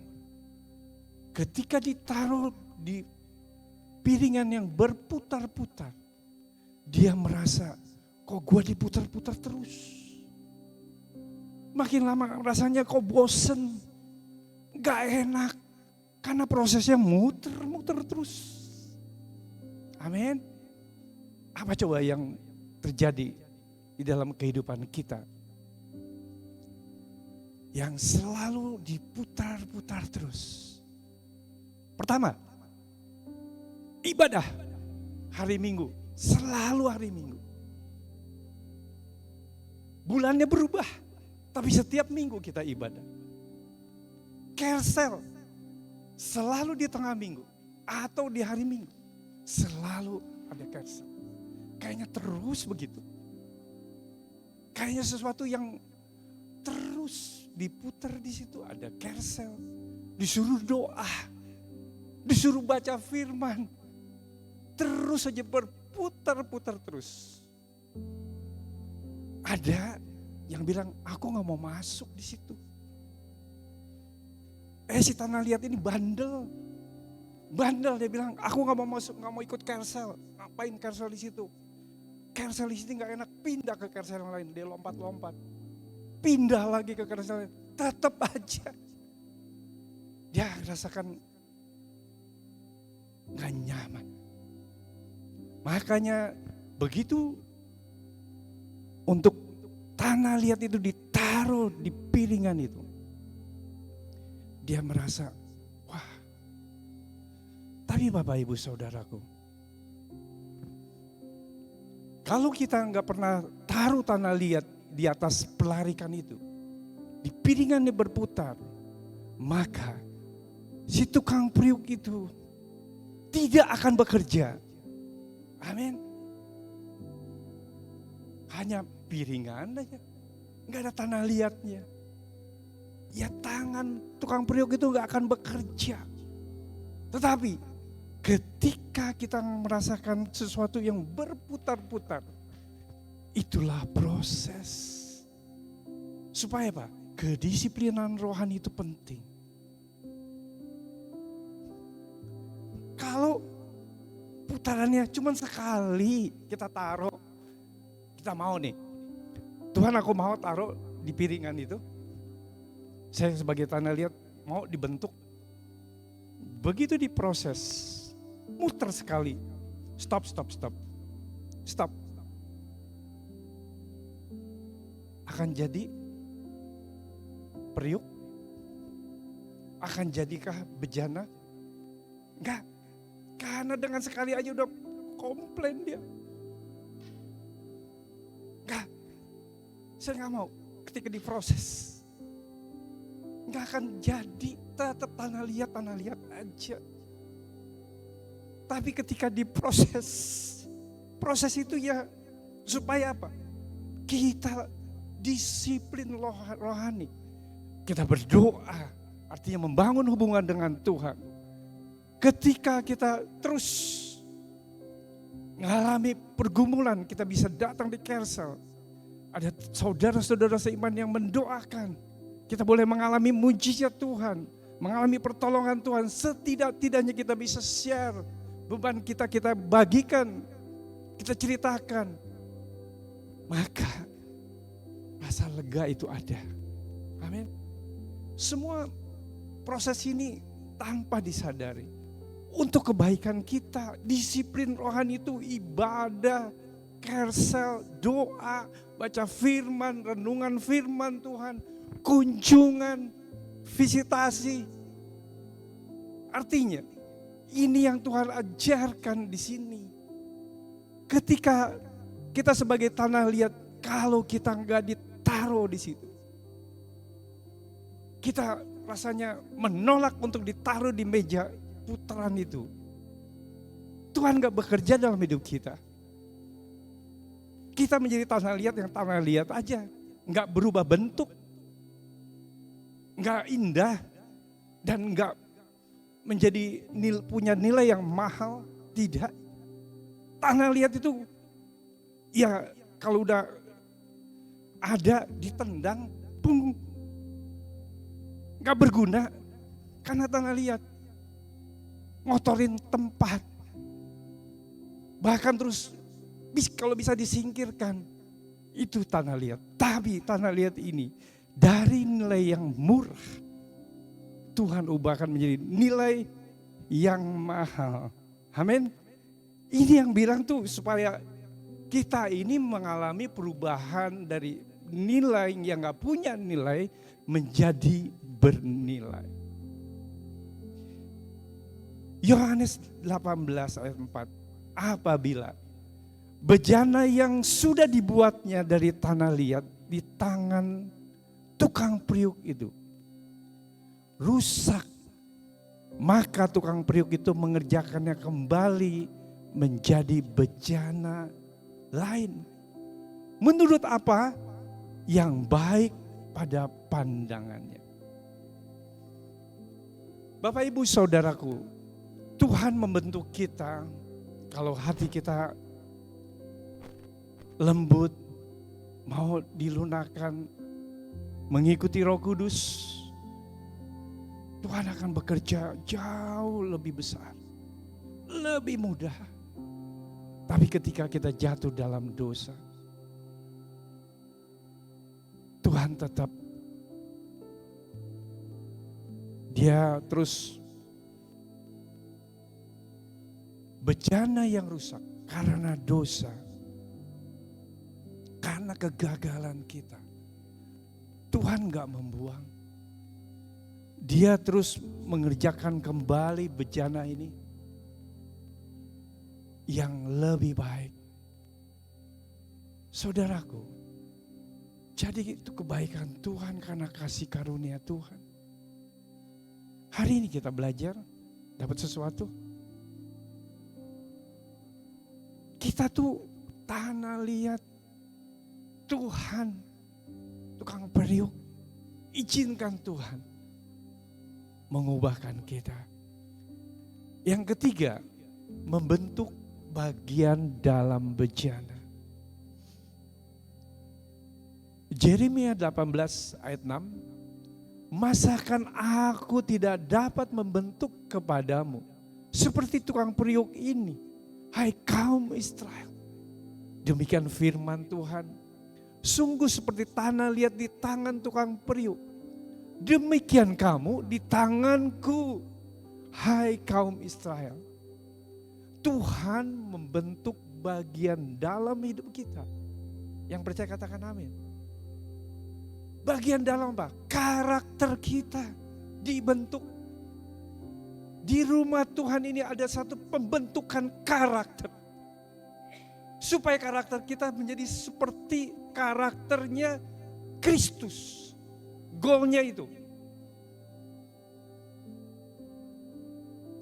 ketika ditaruh di piringan yang berputar-putar, dia merasa, kok gue diputar-putar terus. Makin lama rasanya kok bosen, gak enak, karena prosesnya muter-muter terus. Amin. Apa coba yang terjadi di dalam kehidupan kita? Yang selalu diputar-putar terus. Pertama, ibadah hari Minggu, selalu hari Minggu. Bulannya berubah, tapi setiap minggu kita ibadah. Carousel, selalu di tengah minggu atau di hari Minggu, selalu ada carousel. Kayaknya terus begitu. Kayaknya sesuatu yang terus diputar di situ, ada carousel. Disuruh doa, disuruh baca firman, terus saja berputar-putar terus. Ada yang bilang, aku gak mau masuk di situ. Si tanah liat ini bandel. Bandel, dia bilang, aku gak mau masuk, gak mau ikut carousel. Ngapain carousel di situ? Carousel di sini gak enak, pindah ke carousel yang lain. Dia lompat-lompat. Pindah lagi ke carousel, tetap aja. Dia rasakan gak nyaman. Makanya begitu untuk tanah liat itu ditaruh di piringan itu, dia merasa, wah. Tapi Bapak Ibu Saudaraku, kalau kita nggak pernah taruh tanah liat di atas pelarikan itu, di piringannya berputar, maka si tukang periuk itu tidak akan bekerja. Amin. Hanya piringan aja, nggak ada tanah liatnya. Ya tangan tukang periuk itu nggak akan bekerja. Tetapi ketika kita merasakan sesuatu yang berputar-putar, itulah proses. Supaya apa? Kedisiplinan rohani itu penting. Kalau putarannya cuma sekali kita taruh, kita mau nih, Tuhan aku mau taruh di piringan itu. Saya sebagai tanah liat mau dibentuk. Begitu diproses, muter sekali. Stop. Akan jadi periuk? Akan jadikah bejana? Enggak. Karena dengan sekali aja udah komplain dia. Enggak. Saya enggak mau ketika diproses. Enggak akan jadi, tetap tanah liat aja. Tapi ketika diproses, proses itu ya supaya apa? Kita disiplin rohani. Kita berdoa, artinya membangun hubungan dengan Tuhan. Ketika kita terus mengalami pergumulan, kita bisa datang di Kersel. Ada saudara-saudara seiman yang mendoakan. Kita boleh mengalami mujizat Tuhan, mengalami pertolongan Tuhan. Setidak-tidaknya kita bisa share beban kita bagikan, kita ceritakan. Maka rasa lega itu ada. Amin. Semua proses ini tanpa disadari. Untuk kebaikan kita, disiplin rohani itu ibadah, Kersel, doa, baca firman, renungan firman Tuhan, kunjungan, visitasi. Artinya, ini yang Tuhan ajarkan di sini. Ketika kita sebagai tanah liat, kalau kita enggak ditaruh di situ, kita rasanya menolak untuk ditaruh di meja putaran itu. Tuhan enggak bekerja dalam hidup kita. Kita menjadi tanah liat yang tanah liat aja, enggak berubah bentuk, enggak indah, dan enggak menjadi punya nilai yang mahal, tidak. Tanah liat itu ya kalau udah ada ditendang, pung, enggak berguna karena tanah liat. Ngotorin tempat. Bahkan terus kalau bisa disingkirkan, itu tanah liat. Tapi tanah liat ini dari nilai yang murah, Tuhan ubahkan menjadi nilai yang mahal. Amin. Ini yang bilang tuh supaya kita ini mengalami perubahan dari nilai yang gak punya nilai menjadi bernilai. Yohanes 18 ayat 4. Apabila bejana yang sudah dibuatnya dari tanah liat di tangan tukang periuk itu rusak, maka tukang periuk itu mengerjakannya kembali menjadi bejana lain. Menurut apa? Yang baik pada pandangannya. Bapak Ibu Saudaraku, Tuhan membentuk kita kalau hati kita lembut, mau dilunakkan, mengikuti Roh Kudus. Tuhan akan bekerja jauh lebih besar, lebih mudah. Tapi ketika kita jatuh dalam dosa, Tuhan tetap, Dia terus bejana yang rusak karena dosa, karena kegagalan kita. Tuhan gak membuang. Dia terus mengerjakan kembali bejana ini yang lebih baik. Saudaraku, jadi itu kebaikan Tuhan karena kasih karunia Tuhan. Hari ini kita belajar, dapat sesuatu. Kita tuh tanah liat Tuhan, tukang periuk. Izinkan Tuhan mengubahkan kita. Yang ketiga, membentuk bagian dalam bejana. Yeremia 18 ayat 6, masakan aku tidak dapat membentuk kepadamu seperti tukang periuk ini, hai kaum Israel. Demikian firman Tuhan. Sungguh seperti tanah liat di tangan tukang periuk. Demikian kamu di tanganku, hai kaum Israel. Tuhan membentuk bagian dalam hidup kita. Yang percaya katakan amin. Bagian dalam apa? Karakter kita dibentuk. Di rumah Tuhan ini ada satu pembentukan karakter. Supaya karakter kita menjadi seperti karakternya Kristus. Goalnya itu.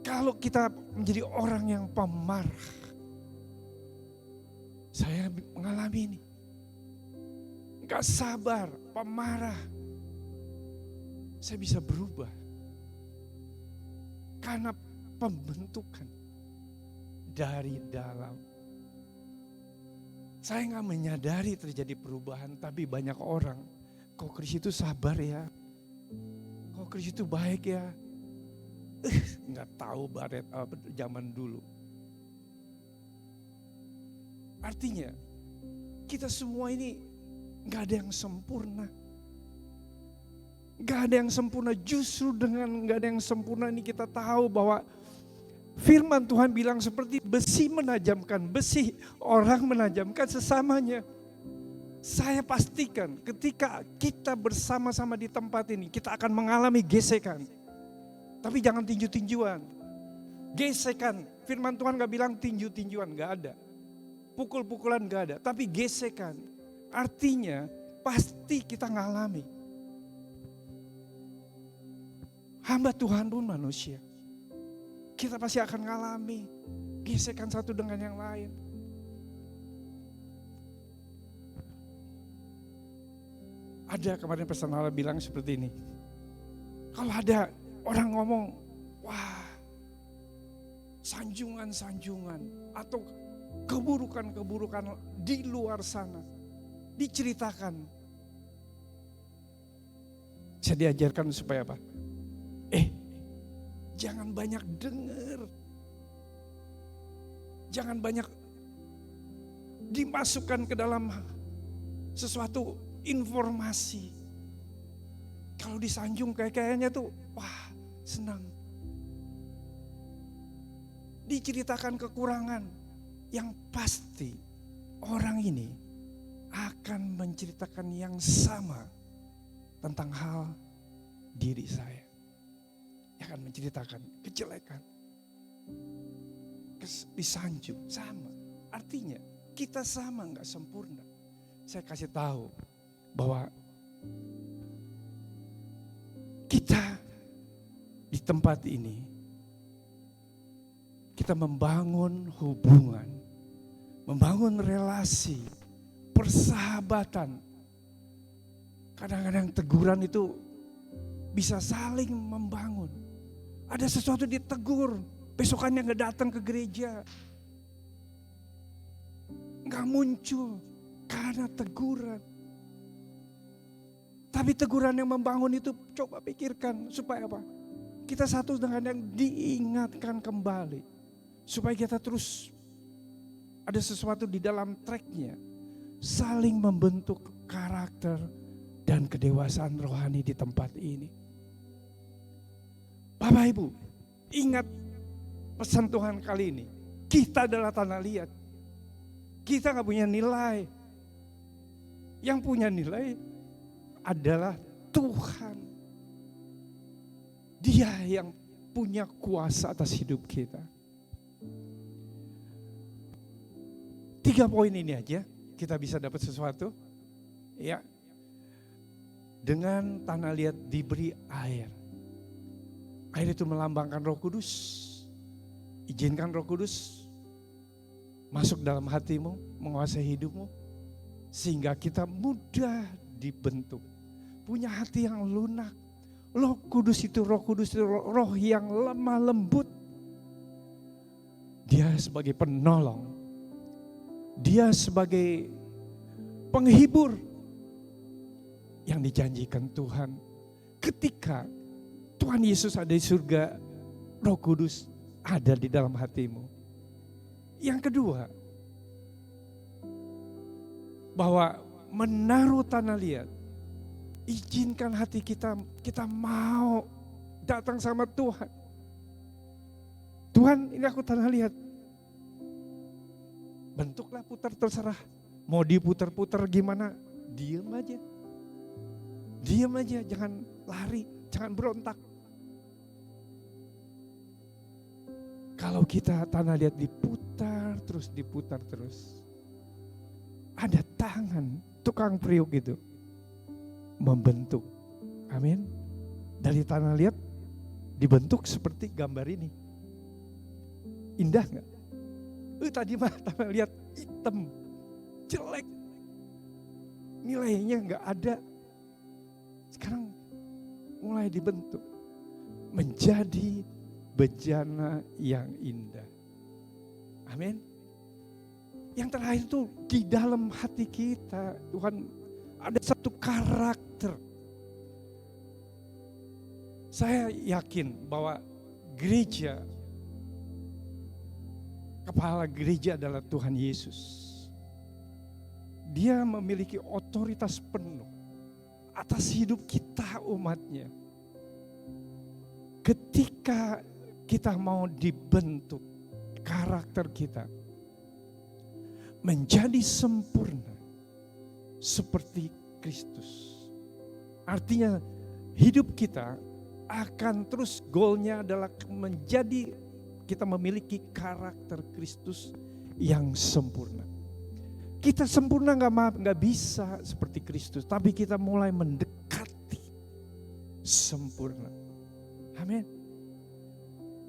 Kalau kita menjadi orang yang pemarah. Saya mengalami ini. Gak sabar, pemarah. Saya bisa berubah. Karena pembentukan dari dalam. Saya gak menyadari terjadi perubahan, tapi banyak orang. Kok Kris itu sabar ya? Kok Kris itu baik ya? Gak tahu baret zaman dulu. Artinya kita semua ini gak ada yang sempurna. Gak ada yang sempurna, justru dengan gak ada yang sempurna ini kita tahu bahwa firman Tuhan bilang seperti besi menajamkan besi, orang menajamkan sesamanya. Saya pastikan ketika kita bersama-sama di tempat ini kita akan mengalami gesekan. Tapi jangan tinju-tinjuan. Gesekan, firman Tuhan gak bilang tinju-tinjuan, gak ada. Pukul-pukulan gak ada, tapi gesekan. Artinya pasti kita ngalami. Hamba Tuhan pun manusia. Kita pasti akan ngalami gesekan satu dengan yang lain. Ada kemarin pesan Allah bilang seperti ini. Kalau ada orang ngomong, wah sanjungan-sanjungan atau keburukan-keburukan di luar sana diceritakan. Saya diajarkan supaya apa? Jangan banyak dengar. Jangan banyak dimasukkan ke dalam sesuatu informasi. Kalau disanjung kayaknya tuh, wah senang. Diceritakan kekurangan, yang pasti orang ini akan menceritakan yang sama tentang hal diri saya. Akan menceritakan kejelekan, disanjung sama. Artinya kita sama, nggak sempurna. Saya kasih tahu bahwa kita di tempat ini kita membangun hubungan, membangun relasi, persahabatan. Kadang-kadang teguran itu bisa saling membangun. Ada sesuatu ditegur, besokannya gak datang ke gereja. Gak muncul karena teguran. Tapi teguran yang membangun itu coba pikirkan supaya apa? Kita satu dengan yang diingatkan kembali. Supaya kita terus ada sesuatu di dalam tracknya. Saling membentuk karakter dan kedewasaan rohani di tempat ini. Bapak Ibu, ingat pesan Tuhan kali ini. Kita adalah tanah liat. Kita gak punya nilai. Yang punya nilai adalah Tuhan. Dia yang punya kuasa atas hidup kita. 3 poin ini aja kita bisa dapat sesuatu. Ya. Dengan tanah liat diberi air. Air itu melambangkan Roh Kudus. Izinkan Roh Kudus masuk dalam hatimu, menguasai hidupmu. Sehingga kita mudah dibentuk. Punya hati yang lunak. Roh Kudus itu roh yang lemah lembut. Dia sebagai penolong. Dia sebagai penghibur yang dijanjikan Tuhan. Ketika Tuhan Yesus ada di surga, Roh Kudus ada di dalam hatimu. Yang kedua, bahwa menaruh tanah liat Izinkan hati kita mau datang sama Tuhan. Tuhan, ini aku tanah liat. Bentuklah putar terserah. Mau diputar-putar gimana, diem aja. Diem aja, jangan lari, jangan berontak. Kalau kita tanah liat diputar terus. Ada tangan tukang periuk gitu. Membentuk. Amin. Dari tanah liat dibentuk seperti gambar ini. Indah gak? Tadi mah tanah liat hitam, jelek. Nilainya gak ada. Sekarang mulai dibentuk. Menjadi bejana yang indah. Amin. Yang terakhir itu di dalam hati kita, Tuhan ada satu karakter. Saya yakin bahwa gereja, kepala gereja adalah Tuhan Yesus. Dia memiliki otoritas penuh atas hidup kita umatnya. Ketika kita mau dibentuk karakter kita menjadi sempurna seperti Kristus. Artinya hidup kita akan terus goalnya adalah menjadi kita memiliki karakter Kristus yang sempurna. Kita sempurna nggak bisa seperti Kristus, tapi kita mulai mendekati sempurna. Amin.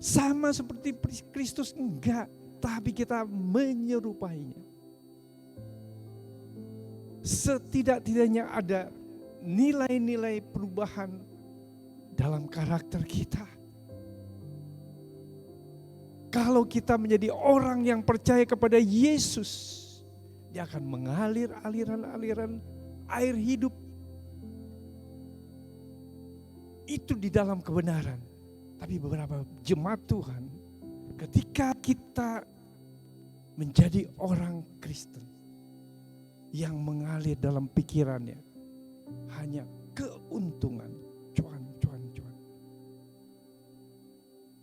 Sama seperti Kristus enggak, tapi kita menyerupainya. Setidak-tidaknya ada nilai-nilai perubahan dalam karakter kita. Kalau kita menjadi orang yang percaya kepada Yesus, dia akan mengalir aliran-aliran air hidup. Itu di dalam kebenaran. Tapi beberapa jemaat Tuhan, ketika kita menjadi orang Kristen yang mengalir dalam pikirannya hanya keuntungan, cuan.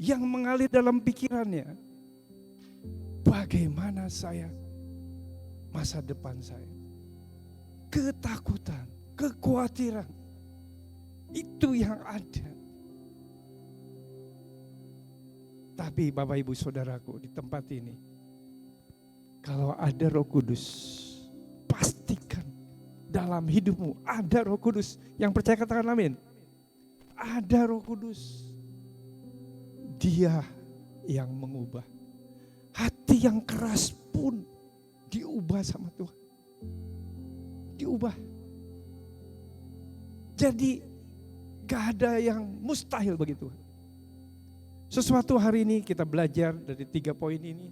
Yang mengalir dalam pikirannya, bagaimana saya, masa depan saya. Ketakutan, kekhawatiran, itu yang ada. Tapi Bapak Ibu Saudaraku di tempat ini, kalau ada Roh Kudus, pastikan dalam hidupmu ada Roh Kudus. Yang percaya katakan amin. Ada Roh Kudus. Dia yang mengubah. Hati yang keras pun diubah sama Tuhan. Diubah. Jadi gak ada yang mustahil bagi Tuhan. Sesuatu hari ini kita belajar dari 3 poin ini.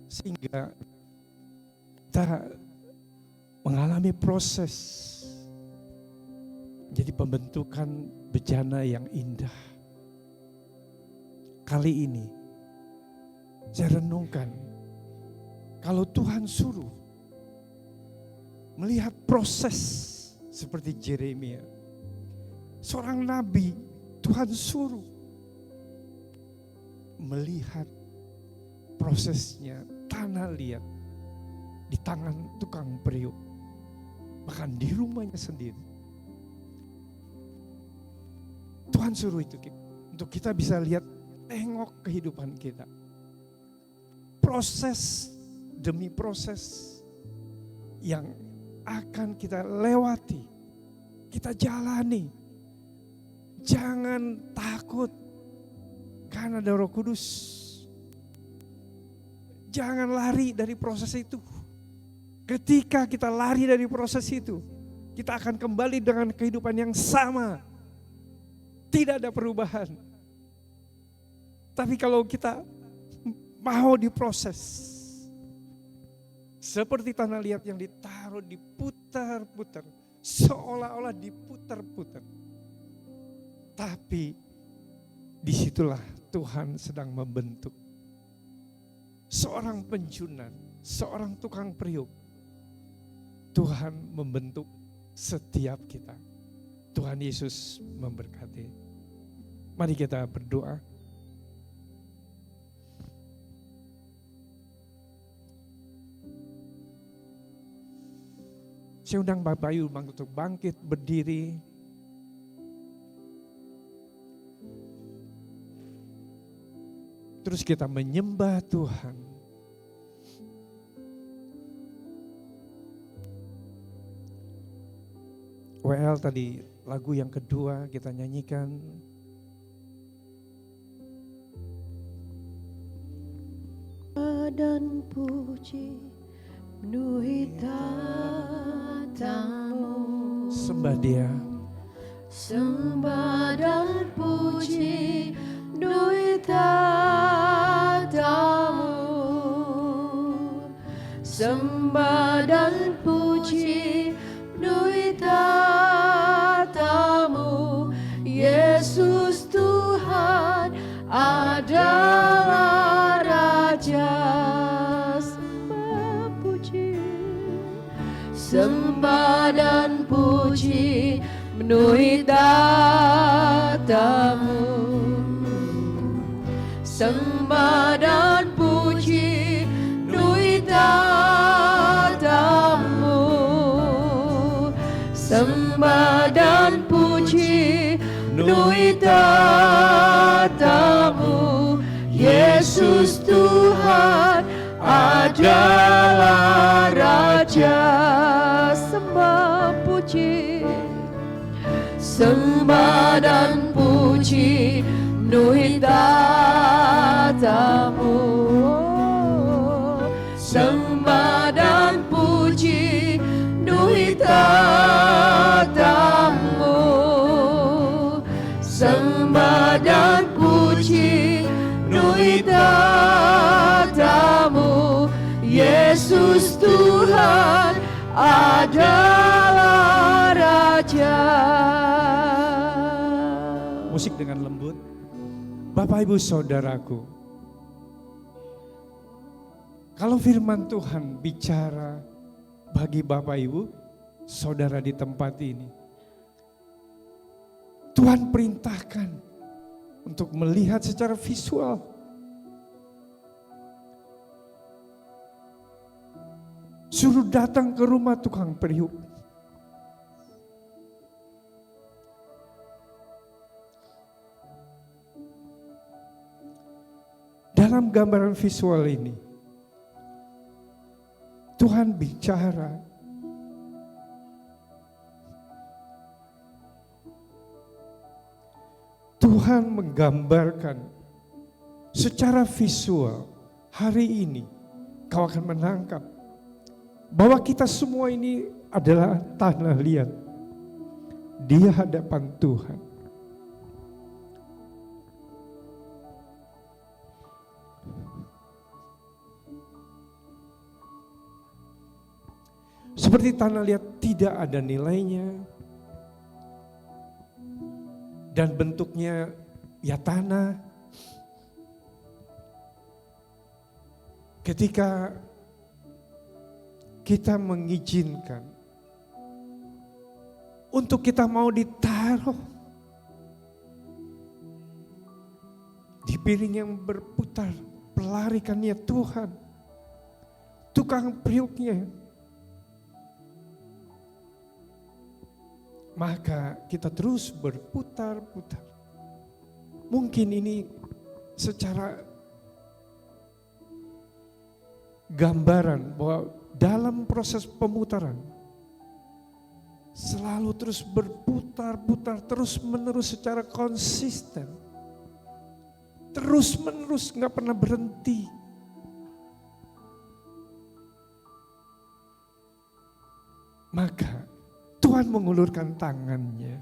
Sehingga kita mengalami proses. Jadi pembentukan bejana yang indah. Kali ini saya renungkan, kalau Tuhan suruh melihat proses seperti Yeremia, seorang nabi, Tuhan suruh melihat prosesnya tanah liat di tangan tukang periuk, bahkan di rumahnya sendiri. Tuhan suruh itu untuk kita bisa lihat, tengok kehidupan kita. Proses demi proses yang akan kita lewati, kita jalani. Jangan takut karena ada Roh Kudus. Jangan lari dari proses itu. Ketika kita lari dari proses itu, kita akan kembali dengan kehidupan yang sama. Tidak ada perubahan. Tapi kalau kita mau diproses, seperti tanah liat yang ditaruh diputar-putar, seolah-olah diputar-putar. Tapi disitulah Tuhan sedang membentuk seorang penjunan, seorang tukang periuk. Tuhan membentuk setiap kita. Tuhan Yesus memberkati. Mari kita berdoa. Saya undang Bapak Ibu untuk bangkit berdiri. Terus kita menyembah Tuhan. WL tadi lagu yang kedua kita nyanyikan. Dan puji penuhi tatamu. Sembah Dia. Sembah dan puji penuhi tatamu. Sembah dan puji penuhi tatamu. Yesus Tuhan adalah Raja. Sembah puji, sembah dan puji penuhi tatamu. Sembah dan puji penuhi tatamu. Sembah dan puji penuhi tatamu. Yesus Tuhan adalah Raja. Sembah puji, sembah dan puji penuhi tatamu. Sembah dan puji penuhi tatamu. Sembah dan puji penuhi tatamu. Yesus Tuhan adalah Raja. Musik dengan lembut. Bapak Ibu Saudaraku, kalau firman Tuhan bicara bagi Bapak Ibu Saudara di tempat ini, Tuhan perintahkan untuk melihat secara visual. Suruh datang ke rumah tukang periuk. Dalam gambaran visual ini, Tuhan bicara Tuhan menggambarkan secara visual hari ini kau akan menangkap bahwa kita semua ini adalah tanah liat di hadapan Tuhan. Seperti tanah liat tidak ada nilainya dan bentuknya ya tanah. Ketika kita mengizinkan untuk kita mau ditaruh di piring yang berputar, pelarikannya Tuhan, tukang periuknya, maka kita terus berputar-putar. Mungkin ini secara gambaran bahwa dalam proses pemutaran selalu terus berputar-putar, terus menerus secara konsisten, terus menerus gak pernah berhenti. Maka Tuhan mengulurkan tangannya.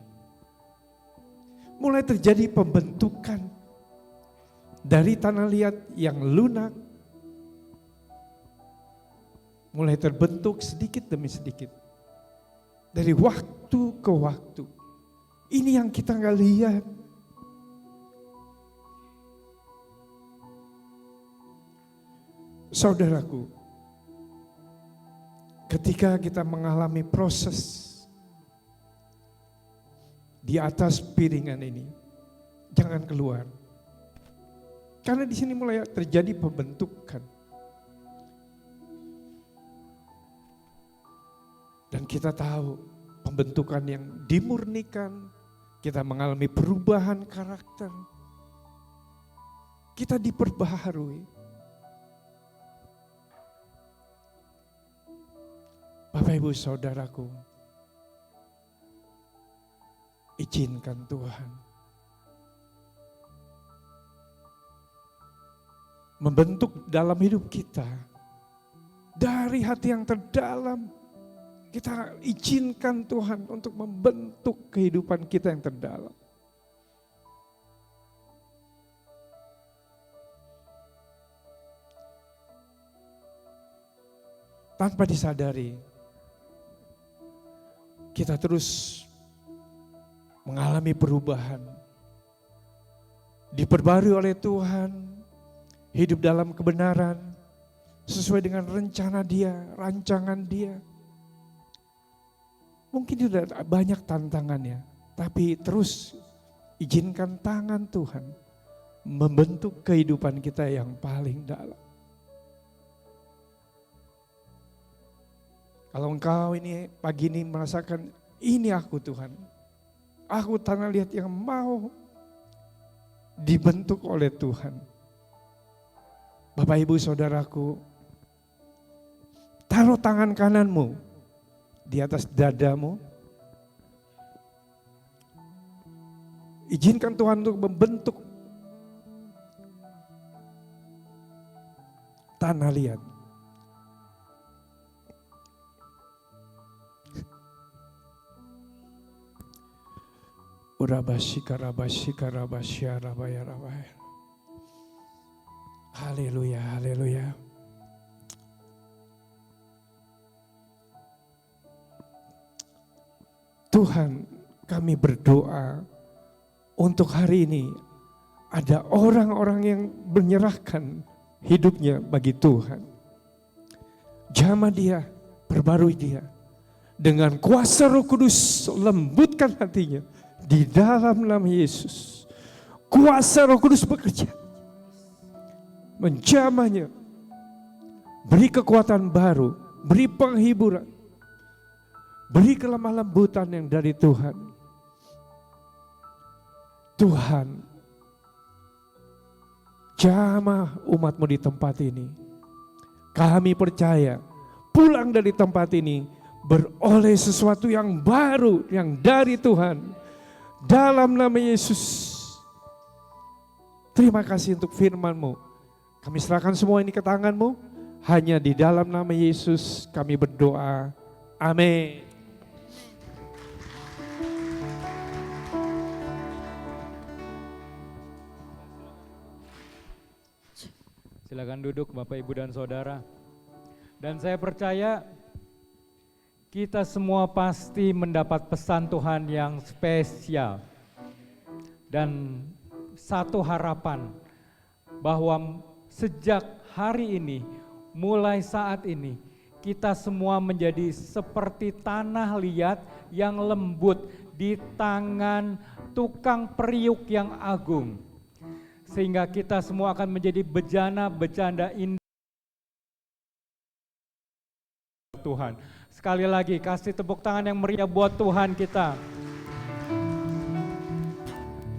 Mulai terjadi pembentukan dari tanah liat yang lunak. Mulai terbentuk sedikit demi sedikit. Dari waktu ke waktu. Ini yang kita gak lihat. Saudaraku, ketika kita mengalami proses di atas piringan ini. Jangan keluar. Karena di sini mulai terjadi pembentukan. Dan kita tahu pembentukan yang dimurnikan, kita mengalami perubahan karakter. Kita diperbaharui. Bapak Ibu Saudaraku, izinkan Tuhan membentuk dalam hidup kita dari hati yang terdalam. Kita izinkan Tuhan untuk membentuk kehidupan kita yang terdalam. Tanpa disadari, kita terus mengalami perubahan, diperbarui oleh Tuhan, hidup dalam kebenaran, sesuai dengan rencana Dia, rancangan Dia. Mungkin tidak banyak tantangannya, tapi terus izinkan tangan Tuhan membentuk kehidupan kita yang paling dalam. Kalau engkau ini pagi ini merasakan, ini aku Tuhan. Aku tanah liat yang mau dibentuk oleh Tuhan. Bapak Ibu Saudaraku, taruh tangan kananmu di atas dadamu. Izinkan Tuhan untuk membentuk tanah liat. Haleluya, haleluya. Tuhan, kami berdoa untuk hari ini ada orang-orang yang menyerahkan hidupnya bagi Tuhan. Jamah dia, perbarui dia. Dengan kuasa Roh Kudus lembutkan hatinya di dalam nama Yesus. Kuasa Roh Kudus bekerja, menjamahnya, beri kekuatan baru, beri penghiburan, beri kelemah lembutan yang dari Tuhan. Tuhan, jamah umat-Mu di tempat ini. Kami percaya pulang dari tempat ini beroleh sesuatu yang baru, yang dari Tuhan. Dalam nama Yesus. Terima kasih untuk firman-Mu. Kami serahkan semua ini ke tangan-Mu. Hanya di dalam nama Yesus kami berdoa. Amin. Silakan duduk Bapak Ibu dan Saudara. Dan saya percaya kita semua pasti mendapat pesan Tuhan yang spesial. Dan satu harapan bahwa sejak hari ini, mulai saat ini, kita semua menjadi seperti tanah liat yang lembut di tangan tukang periuk yang agung. Sehingga kita semua akan menjadi bejana-bejana indah Tuhan. Sekali lagi kasih tepuk tangan yang meriah buat Tuhan kita.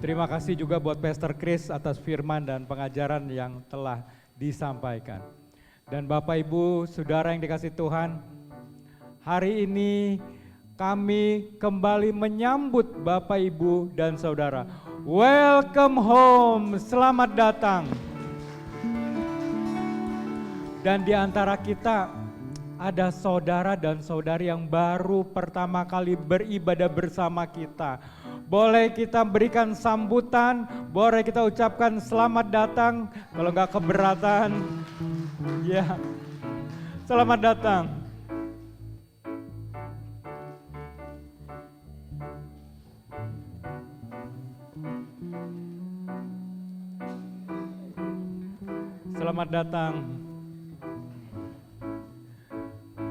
Terima kasih juga buat Pastor Chris atas firman dan pengajaran yang telah disampaikan. Dan Bapak Ibu, Saudara yang dikasih Tuhan, hari ini kami kembali menyambut Bapak Ibu dan Saudara. Welcome home, selamat datang. Dan di antara kita ada saudara dan saudari yang baru pertama kali beribadah bersama kita. Boleh kita berikan sambutan, boleh kita ucapkan selamat datang, kalau enggak keberatan. Ya, selamat datang. Selamat datang.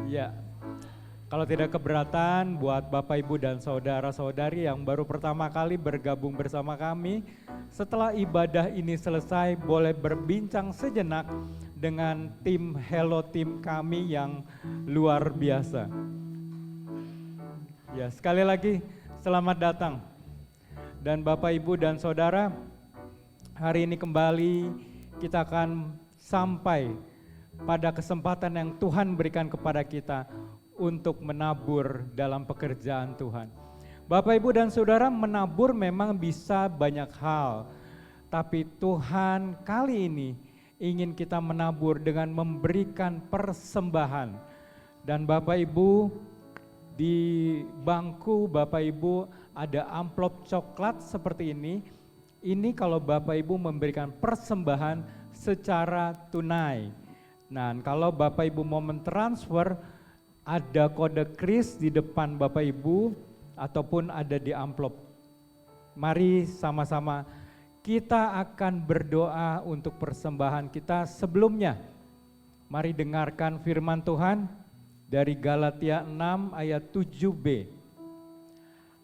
Ya, Kalau tidak keberatan buat Bapak Ibu dan saudara-saudari yang baru pertama kali bergabung bersama kami, setelah ibadah ini selesai boleh berbincang sejenak dengan tim Hello Team kami yang luar biasa. Ya, sekali lagi selamat datang. Dan Bapak Ibu dan Saudara, hari ini kembali kita akan sampai pada kesempatan yang Tuhan berikan kepada kita untuk menabur dalam pekerjaan Tuhan. Bapak Ibu dan Saudara, menabur memang bisa banyak hal, tapi Tuhan kali ini ingin kita menabur dengan memberikan persembahan. Dan Bapak Ibu, di bangku Bapak Ibu ada amplop coklat seperti ini. Ini kalau Bapak Ibu memberikan persembahan secara tunai. Nah, kalau Bapak Ibu mau mentransfer, ada kode kris di depan Bapak Ibu ataupun ada di amplop. Mari sama-sama kita akan berdoa untuk persembahan kita. Sebelumnya, mari dengarkan firman Tuhan dari Galatia 6 ayat 7b.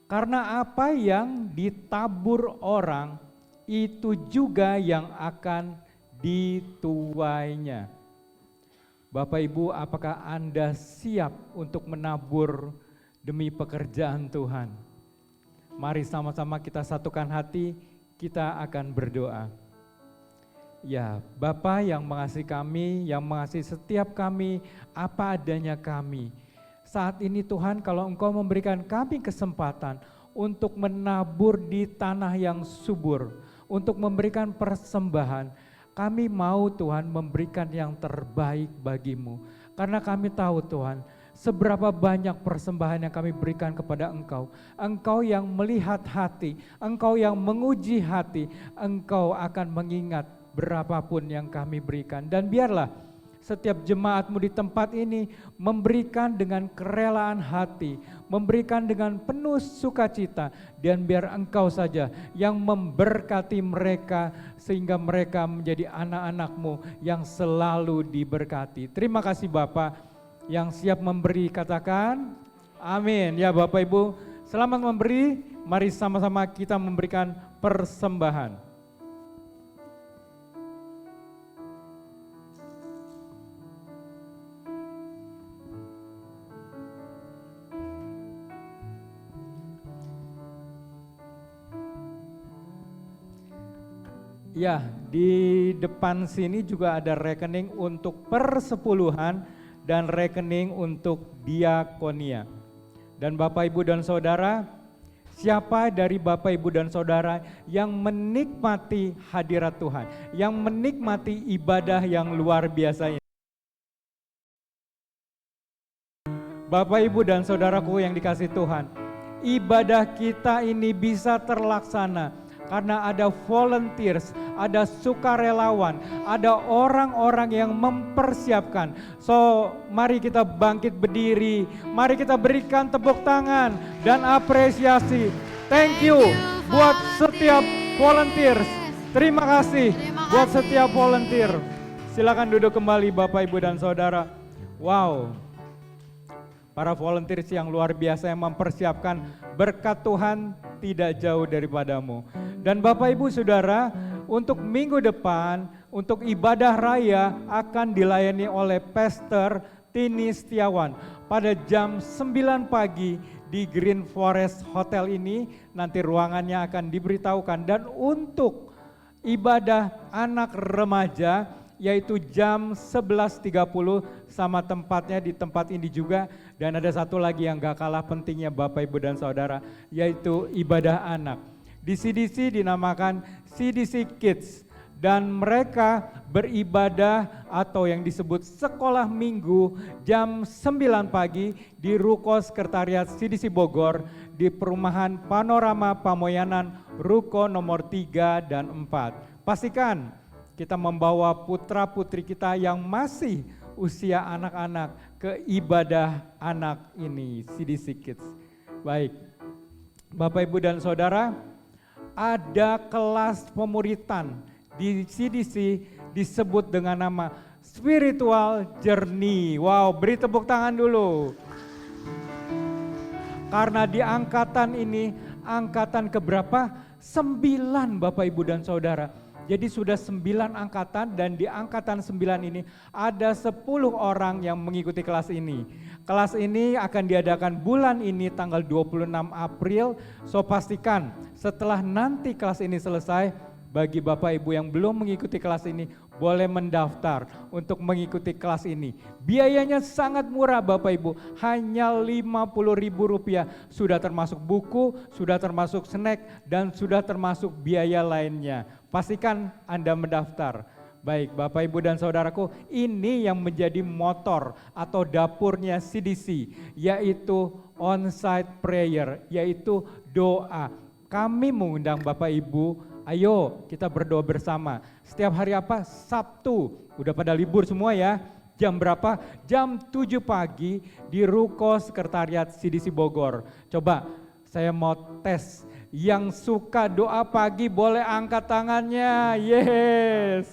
Karena apa yang ditabur orang, itu juga yang akan dituainya. Bapak Ibu, apakah Anda siap untuk menabur demi pekerjaan Tuhan? Mari sama-sama kita satukan hati, kita akan berdoa. Ya, Bapa yang mengasihi kami, yang mengasihi setiap kami, apa adanya kami. Saat ini Tuhan, kalau Engkau memberikan kami kesempatan untuk menabur di tanah yang subur, untuk memberikan persembahan, kami mau Tuhan memberikan yang terbaik bagimu. Karena kami tahu Tuhan, seberapa banyak persembahan yang kami berikan kepada Engkau. Engkau yang melihat hati, Engkau yang menguji hati, Engkau akan mengingat berapapun yang kami berikan. Dan biarlah setiap jemaat-Mu di tempat ini memberikan dengan kerelaan hati, memberikan dengan penuh sukacita, dan biar Engkau saja yang memberkati mereka sehingga mereka menjadi anak-anak-Mu yang selalu diberkati. Terima kasih Bapa, yang siap memberi katakan amin. Ya Bapak Ibu, selamat memberi, mari sama-sama kita memberikan persembahan. Ya, di depan sini juga ada rekening untuk persepuluhan dan rekening untuk diakonia. Dan Bapak Ibu dan Saudara, siapa dari Bapak Ibu dan Saudara yang menikmati hadirat Tuhan, yang menikmati ibadah yang luar biasa ini? Bapak Ibu dan Saudaraku yang dikasihi Tuhan, ibadah kita ini bisa terlaksana karena ada volunteers, ada sukarelawan, ada orang-orang yang mempersiapkan. So, mari kita bangkit berdiri, mari kita berikan tepuk tangan dan apresiasi. Thank you buat setiap volunteers. Terima kasih buat setiap volunteer. Silakan duduk kembali Bapak Ibu dan Saudara. Wow, para volunteers yang luar biasa yang mempersiapkan, berkat Tuhan tidak jauh daripadamu. Dan Bapak Ibu Saudara, untuk minggu depan, untuk ibadah raya akan dilayani oleh Pastor Tini Setiawan pada jam 9 pagi di Green Forest Hotel ini. Nanti ruangannya akan diberitahukan. Dan untuk ibadah anak remaja yaitu jam 11.30 sama tempatnya di tempat ini juga. Dan ada satu lagi yang gak kalah pentingnya Bapak Ibu dan Saudara, yaitu ibadah anak. Di CDC dinamakan CDC Kids, dan mereka beribadah atau yang disebut sekolah minggu jam 9 pagi di Ruko Sekretariat CDC Bogor di perumahan Panorama Pamoyanan Ruko nomor 3 dan 4. Pastikan kita membawa putra-putri kita yang masih usia anak-anak ke ibadah anak ini, CDC Kids. Baik, Bapak Ibu dan Saudara, ada kelas pemuritan di CDC disebut dengan nama Spiritual Journey. Wow, beri tepuk tangan dulu. Karena di angkatan ini, angkatan keberapa? 9 Bapak Ibu dan Saudara. Jadi sudah 9 angkatan dan di angkatan 9 ini ada 10 orang yang mengikuti kelas ini. Kelas ini akan diadakan bulan ini tanggal 26 April. So pastikan setelah nanti kelas ini selesai, bagi Bapak Ibu yang belum mengikuti kelas ini boleh mendaftar untuk mengikuti kelas ini. Biayanya sangat murah Bapak Ibu, hanya Rp50.000. Sudah termasuk buku, sudah termasuk snack, dan sudah termasuk biaya lainnya. Pastikan Anda mendaftar. Baik Bapak Ibu dan Saudaraku, ini yang menjadi motor atau dapurnya CDC, yaitu on-site prayer, yaitu doa. Kami mengundang Bapak Ibu, ayo kita berdoa bersama. Setiap hari apa? Sabtu. Udah pada libur semua ya. Jam berapa? Jam 7 pagi di Ruko Sekretariat CDC Bogor. Coba saya mau tes. Yang suka doa pagi boleh angkat tangannya. Yes.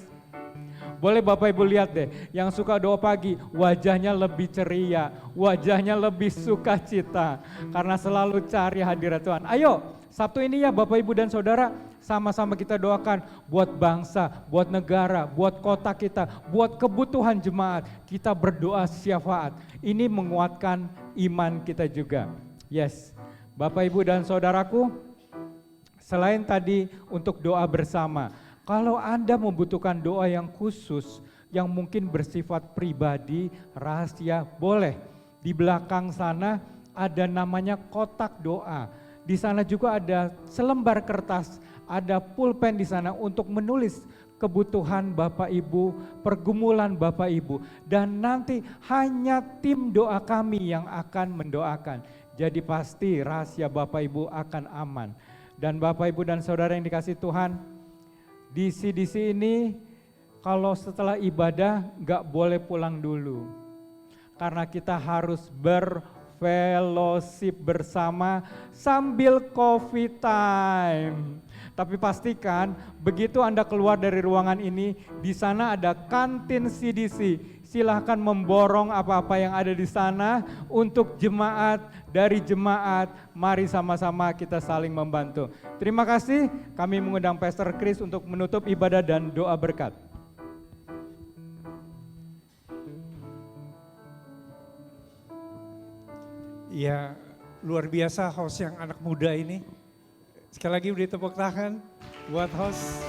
Boleh Bapak Ibu lihat deh, yang suka doa pagi wajahnya lebih ceria, wajahnya lebih sukacita karena selalu cari hadirat Tuhan. Ayo, Sabtu ini ya Bapak Ibu dan Saudara, sama-sama kita doakan buat bangsa, buat negara, buat kota kita, buat kebutuhan jemaat. Kita berdoa syafaat. Ini menguatkan iman kita juga. Yes, Bapak Ibu dan Saudaraku, selain tadi untuk doa bersama, kalau Anda membutuhkan doa yang khusus, yang mungkin bersifat pribadi, rahasia, boleh. Di belakang sana ada namanya kotak doa. Di sana juga ada selembar kertas, ada pulpen di sana untuk menulis kebutuhan Bapak Ibu, pergumulan Bapak Ibu. Dan nanti hanya tim doa kami yang akan mendoakan. Jadi pasti rahasia Bapak Ibu akan aman. Dan Bapak Ibu dan Saudara yang dikasihi Tuhan, di CDC ini kalau setelah ibadah gak boleh pulang dulu. Karena kita harus berfellowship bersama sambil coffee time. Tapi pastikan begitu Anda keluar dari ruangan ini, di sana ada kantin CDC. Silahkan memborong apa-apa yang ada di sana untuk jemaat, dari jemaat, mari sama-sama kita saling membantu. Terima kasih, kami mengundang Pastor Chris untuk menutup ibadah dan doa berkat. Ya, luar biasa host yang anak muda ini. Sekali lagi beri tepuk tangan buat host.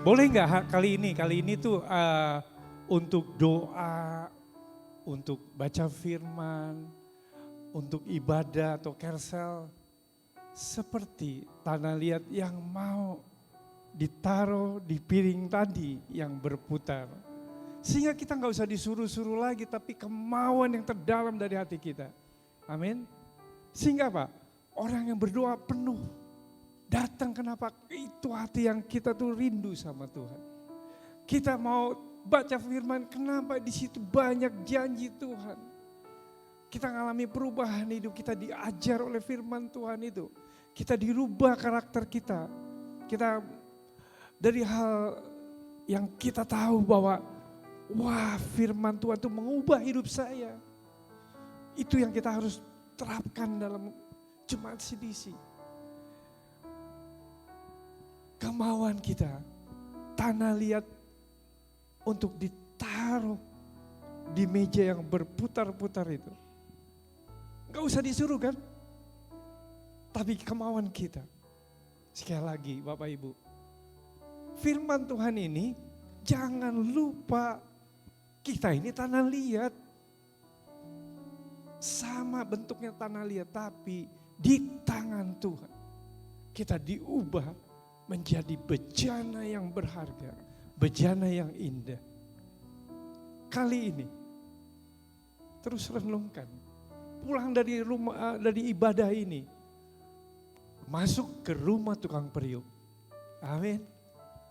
Boleh nggak kali ini tuh untuk doa, untuk baca firman, untuk ibadah atau carousel, seperti tanah liat yang mau ditaruh di piring tadi yang berputar. Sehingga kita nggak usah disuruh-suruh lagi, tapi kemauan yang terdalam dari hati kita. Amin. Sehingga apa? Orang yang berdoa penuh. Datang kenapa? Itu hati yang kita tuh rindu sama Tuhan. Kita mau baca firman, kenapa di situ banyak janji Tuhan. Kita ngalami perubahan hidup, kita diajar oleh firman Tuhan itu. Kita dirubah karakter kita. Kita dari hal yang kita tahu bahwa wah firman Tuhan itu mengubah hidup saya. Itu yang kita harus terapkan dalam jemaat CDC. Kemauan kita, tanah liat untuk ditaruh di meja yang berputar-putar itu. Gak usah disuruh kan? Tapi kemauan kita. Sekali lagi Bapak Ibu, firman Tuhan ini jangan lupa kita ini tanah liat. Sama bentuknya tanah liat tapi di tangan Tuhan. Kita diubah menjadi bejana yang berharga, bejana yang indah. Kali ini terus renungkan, pulang dari rumah, dari ibadah ini, masuk ke rumah tukang periuk. Amin.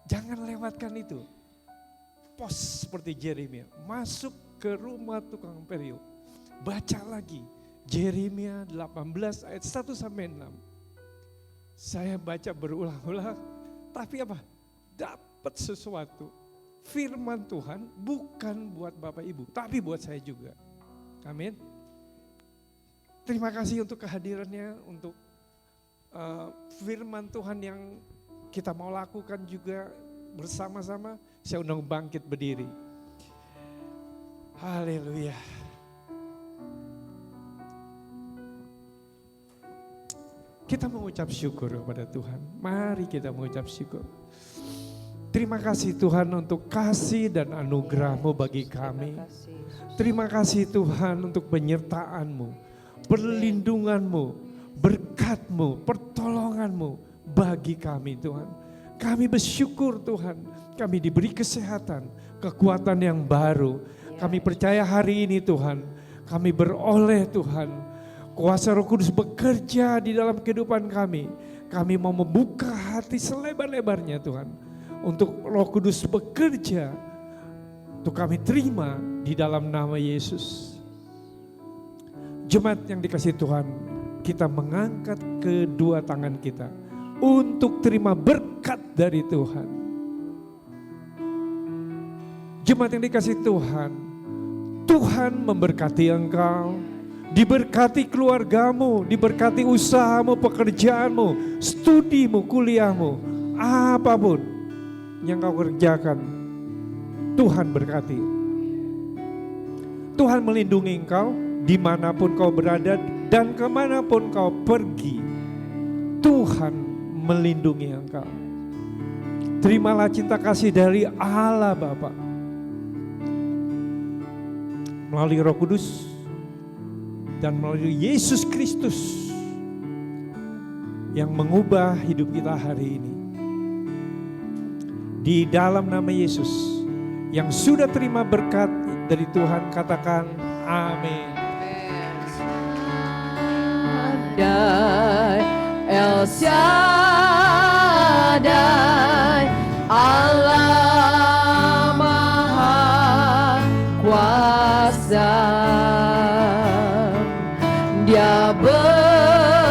Jangan lewatkan itu. Pos seperti Yeremia, masuk ke rumah tukang periuk. Baca lagi Yeremia 18 ayat 1 sampai 6. Saya baca berulang-ulang, tapi apa? Dapat sesuatu. Firman Tuhan bukan buat Bapak Ibu, tapi buat saya juga. Amin. Terima kasih untuk kehadirannya, untuk firman Tuhan yang kita mau lakukan juga bersama-sama. Saya undang bangkit berdiri. Haleluya. Kita mengucap syukur kepada Tuhan. Mari kita mengucap syukur. Terima kasih Tuhan untuk kasih dan anugerah-Mu bagi kami. Terima kasih Tuhan untuk penyertaan-Mu, perlindungan-Mu, berkat-Mu, pertolongan-Mu bagi kami Tuhan. Kami bersyukur Tuhan, kami diberi kesehatan, kekuatan yang baru. Kami percaya hari ini Tuhan, kami beroleh Tuhan, kuasa Roh Kudus bekerja di dalam kehidupan kami. Kami mau membuka hati selebar-lebarnya Tuhan, untuk Roh Kudus bekerja, untuk kami terima di dalam nama Yesus. Jemaat yang dikasihi Tuhan, kita mengangkat kedua tangan kita untuk terima berkat dari Tuhan. Jemaat yang dikasihi Tuhan, Tuhan memberkati engkau, diberkati keluargamu, diberkati usahamu, pekerjaanmu, studimu, kuliahmu, apapun yang kau kerjakan, Tuhan berkati. Tuhan melindungi engkau dimanapun kau berada dan kemanapun kau pergi. Tuhan melindungi engkau. Terimalah cinta kasih dari Allah Bapa melalui Roh Kudus dan melalui Yesus Kristus yang mengubah hidup kita hari ini. Di dalam nama Yesus yang sudah terima berkat dari Tuhan, katakan amin. El Shaddai, Allah Maha Kuasa. Dia besar,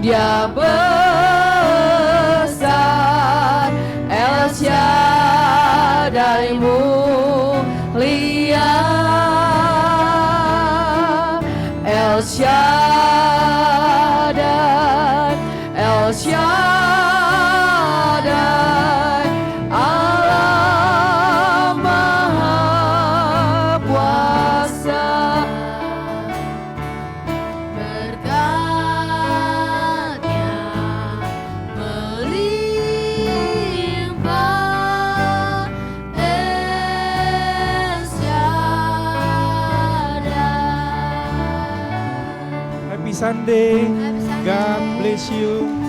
Dia besar. El Shaddai mulia, El Shaddai, El Shaddai, Allah Maha Kuasa. Berkatnya melimpah, El Shaddai. Happy Sunday. Happy Sunday. God bless you.